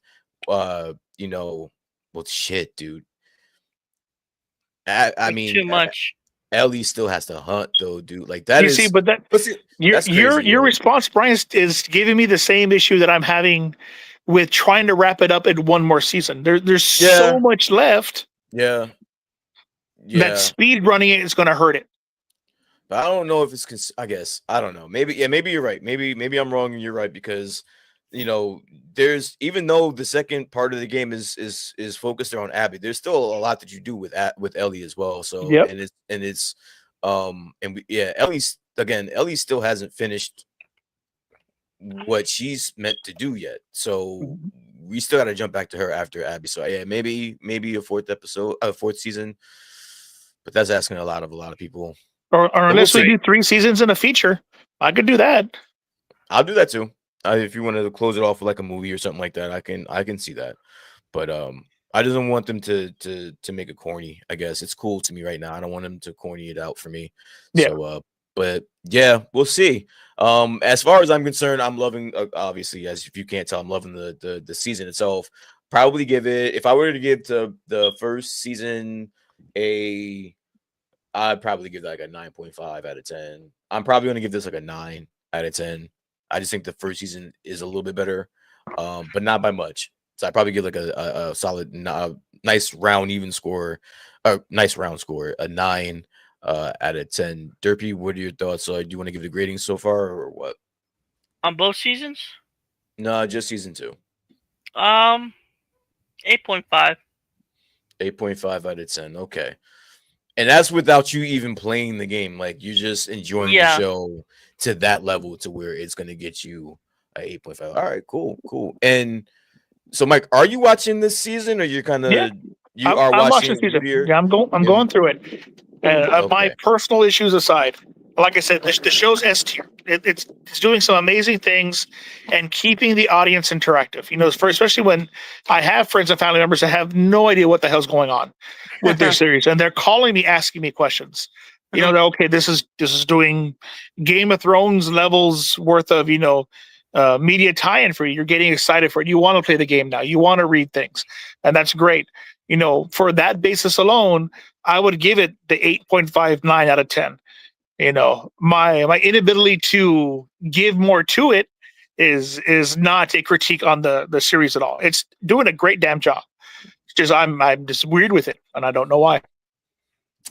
Speaker 1: uh you know well, shit, dude. I
Speaker 3: Like
Speaker 1: mean,
Speaker 3: too much.
Speaker 1: Ellie still has to hunt though, dude. Like that
Speaker 2: You see,
Speaker 1: is
Speaker 2: but
Speaker 1: listen, that's crazy,
Speaker 2: your
Speaker 1: yo.
Speaker 2: response, Brian, is giving me the same issue that I'm having with trying to wrap it up in one more season. There's
Speaker 1: Yeah,
Speaker 2: so much left
Speaker 1: yeah,
Speaker 2: that
Speaker 1: yeah.
Speaker 2: speed running it is going to hurt it.
Speaker 1: But I don't know if it's I guess I don't know. Maybe yeah, maybe you're right. Maybe I'm wrong and you're right because there's even though the second part of the game is focused around Abby, there's still a lot that you do with Ellie as well. So
Speaker 2: Yep.
Speaker 1: and it's and yeah, Ellie still hasn't finished what she's meant to do yet. So we still got to jump back to her after Abby. So yeah, maybe a fourth season, but that's asking a lot of people.
Speaker 2: Or
Speaker 1: But we'll
Speaker 2: unless we
Speaker 1: see.
Speaker 2: do 3 seasons in a feature, I could do that.
Speaker 1: I'll do that too. If you want to close it off with like a movie or something like that, I can see that. But I just don't want them to make it corny. I guess it's cool to me right now. I don't want them to corny it out for me.
Speaker 2: Yeah.
Speaker 1: So but yeah, we'll see. As far as I'm concerned, I'm loving obviously, as if you can't tell, I'm loving the season itself. Probably give it, if I were to give to the first season I'd probably give that like a 9.5 out of 10. I'm probably gonna give this like a 9 out of 10. I just think the first season is a little bit better, but not by much. So I probably give like a solid, nice round even score, a nice round score, a 9 out of 10. Derpy, what are your thoughts? Do you want to give the grading so far or what?
Speaker 3: On both seasons?
Speaker 1: No, just season 2.
Speaker 3: 8.5.
Speaker 1: 8.5 out of 10. Okay. And that's without you even playing the game. Like you're just enjoying the
Speaker 3: Yeah.
Speaker 1: show to that level to where it's going to get you a 8.5. All right, cool. And so, Mike, are you watching this season, or you're kind
Speaker 2: Yeah,
Speaker 1: of you are
Speaker 2: I'm watching
Speaker 1: watching?
Speaker 2: the
Speaker 1: What are
Speaker 2: season.
Speaker 1: your
Speaker 2: Yeah, I'm going through it. My
Speaker 1: okay?
Speaker 2: personal issues aside, like I said, the show's S tier. It's doing some amazing things and keeping the audience interactive. You know, especially when I have friends and family members that have no idea what the hell's going on with their series, and they're calling me, asking me questions. You know, okay, this is doing Game of Thrones levels worth of media tie-in for you. You're getting excited for it. You want to play the game now. You want to read things, and that's great. You know, for that basis alone, I would give it the 8.59 out of 10. You know, my inability to give more to it is not a critique on the series at all. It's doing a great damn job. It's just I'm just weird with it, and I don't know why.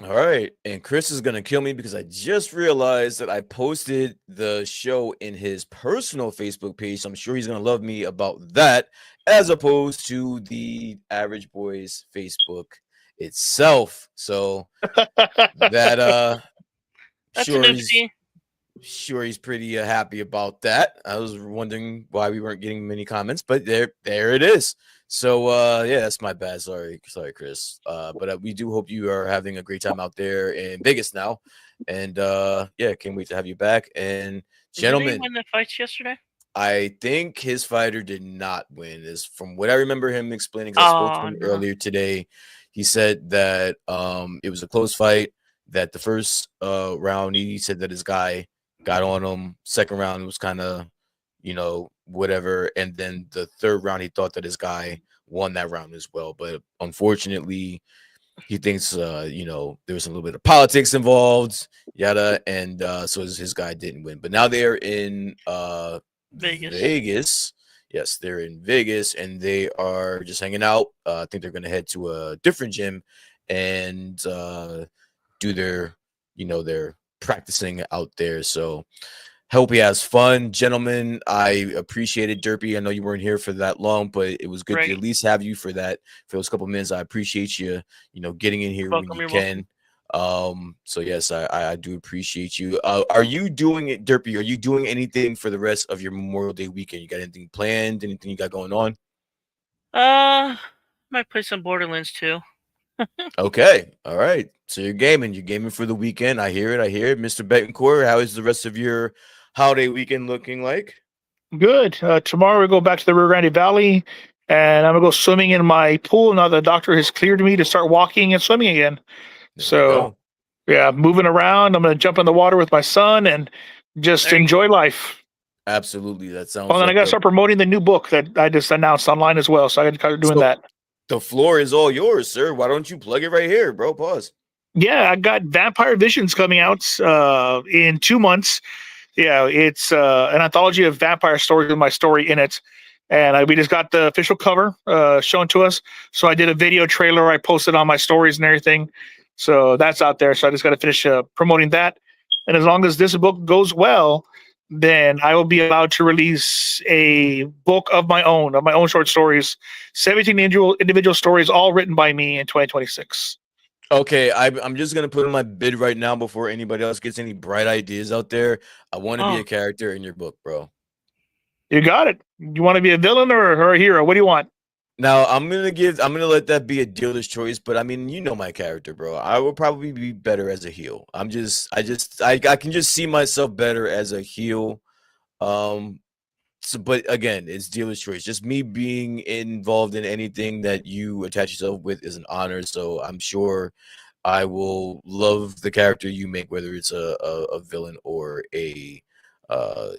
Speaker 1: All right, and Chris is gonna kill me because I just realized that I posted the show in his personal Facebook page. So I'm sure he's gonna love me about that, as opposed to the Average Boys Facebook itself. So that
Speaker 3: That's an
Speaker 1: sure he's
Speaker 3: oopsie.
Speaker 1: sure he's pretty happy about that. I was wondering why we weren't getting many comments, but there it is. So yeah, that's my bad. Sorry, Chris. But we do hope you are having a great time out there in Vegas now, and yeah, can't wait to have you back. And
Speaker 3: Did he
Speaker 1: gentlemen,
Speaker 3: win the fights yesterday?
Speaker 1: I think his fighter did not win. Is from what I remember him explaining. 'Cause I spoke to
Speaker 3: Oh
Speaker 1: him
Speaker 3: no.
Speaker 1: earlier today. He said that it was a close fight. That the first round he said that his guy got on him. Second round was kind of whatever, and then the third round he thought that his guy won that round as well. But unfortunately, he thinks there was a little bit of politics involved, yada, and so his guy didn't win. But now they're in
Speaker 3: Vegas.
Speaker 1: Vegas. Yes, they're in Vegas and they are just hanging out. I think they're going to head to a different gym and do their practicing out there. So hope he has fun, gentlemen. I appreciate it, Derpy. I know you weren't here for that long, but it was good to
Speaker 3: Right.
Speaker 1: at least have you for those couple minutes. I appreciate you, getting in here when you
Speaker 3: You're
Speaker 1: can. So yes, I do appreciate you. Are you doing it, Derpy? Are you doing anything for the rest of your Memorial Day weekend? You got anything planned? Anything you got going on?
Speaker 3: Might play some Borderlands 2.
Speaker 1: Okay, all right. So you're gaming. You're gaming for the weekend. I hear it, Mr. Betancourt. How is the rest of your holiday weekend looking like?
Speaker 2: Good. Tomorrow we go back to the Rio Grande Valley, and I'm gonna go swimming in my pool. Now the doctor has cleared me to start walking and swimming again.
Speaker 1: There we
Speaker 2: So
Speaker 1: go.
Speaker 2: yeah, moving around. I'm gonna jump in the water with my son and just
Speaker 3: There you
Speaker 2: enjoy life.
Speaker 1: Absolutely. That
Speaker 2: Oh,
Speaker 1: sounds
Speaker 2: and then I
Speaker 1: like
Speaker 2: gotta start promoting the new book that I just announced online as well. So I gotta start doing
Speaker 1: so
Speaker 2: that.
Speaker 1: the floor is all yours, sir. Why don't you plug it right here, bro? Pause.
Speaker 2: Yeah, I got Vampire Visions coming out in 2 months. Yeah, it's an anthology of vampire stories with my story in it. And we just got the official cover shown to us. So I did a video trailer. I posted on my stories and everything. So that's out there. So I just got to finish promoting that. And as long as this book goes well, then I will be allowed to release a book of my own short stories, 17 individual stories, all written by me in 2026.
Speaker 1: Okay, I'm just gonna put in my bid right now before anybody else gets any bright ideas out there. I want to be
Speaker 3: Oh,
Speaker 1: a character in your book, bro.
Speaker 2: You got it. You want to be a villain or a hero? What do you want?
Speaker 1: Now I'm gonna let that be a dealer's choice, but I mean, you know my character, bro. I will probably be better as a heel. I can just see myself better as a heel. Um, So, but again, it's dealer's choice. Just me being involved in anything that you attach yourself with is an honor. So I'm sure I will love the character you make, whether it's a villain or a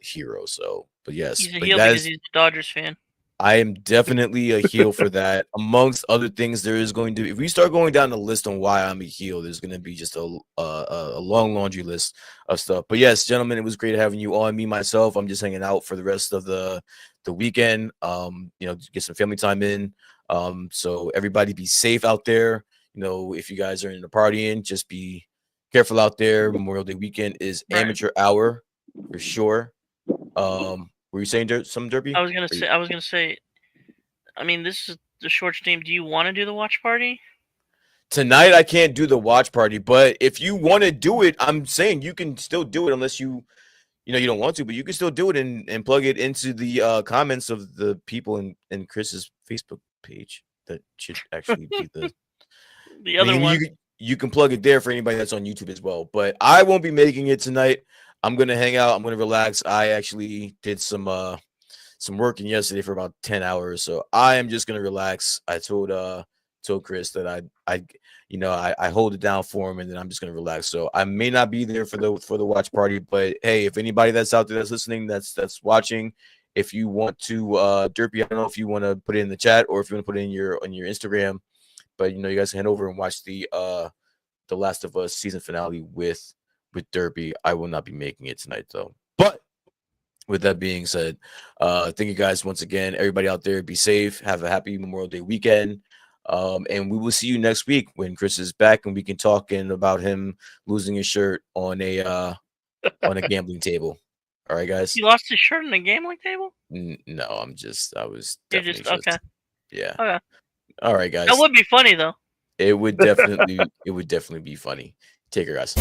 Speaker 1: hero. So, but yes,
Speaker 3: he's a
Speaker 1: but
Speaker 3: heel
Speaker 1: that
Speaker 3: because
Speaker 1: is
Speaker 3: he's a Dodgers fan.
Speaker 1: I am definitely a heel for that. Amongst other things, there is going to, if we start going down the list on why I'm a heel, there's going to be just a long laundry list of stuff. But yes, gentlemen, it was great having you on. Me myself, I'm just hanging out for the rest of the weekend. Get some family time in. So everybody be safe out there. If you guys are in the partying, just be careful out there. Memorial Day weekend is amateur hour for sure. Were you saying some Derpy?
Speaker 3: I was gonna say. I mean, this is the short stream. Do you want to do the watch party?
Speaker 1: Tonight I can't do the watch party, but if you want to do it, I'm saying you can still do it unless you don't want to, but you can still do it and plug it into the comments of the people in Chris's Facebook page. That should actually be
Speaker 3: the other one.
Speaker 1: You can plug it there for anybody that's on YouTube as well. But I won't be making it tonight. I'm gonna hang out. I'm gonna relax. I actually did some working yesterday for about 10 hours, so I am just gonna relax. I told Chris that I hold it down for him, and then I'm just gonna relax. So I may not be there for the watch party, but hey, if anybody that's out there that's listening, that's watching, if you want to, Derpy, I don't know if you want to put it in the chat or if you want to put it on your Instagram, but you guys can head over and watch the Last of Us season finale with Derpy. I will not be making it tonight though. But with that being said, thank you guys once again. Everybody out there, be safe. Have a happy Memorial Day weekend. And we will see you next week when Chris is back and we can talk about him losing his shirt on a gambling table. All right, guys.
Speaker 3: He lost his shirt on a gambling table?
Speaker 1: No, I was
Speaker 3: You're
Speaker 1: definitely
Speaker 3: okay.
Speaker 1: Yeah.
Speaker 3: Okay.
Speaker 1: All right, guys.
Speaker 3: That would be funny though.
Speaker 1: It would definitely be funny. Take care, guys.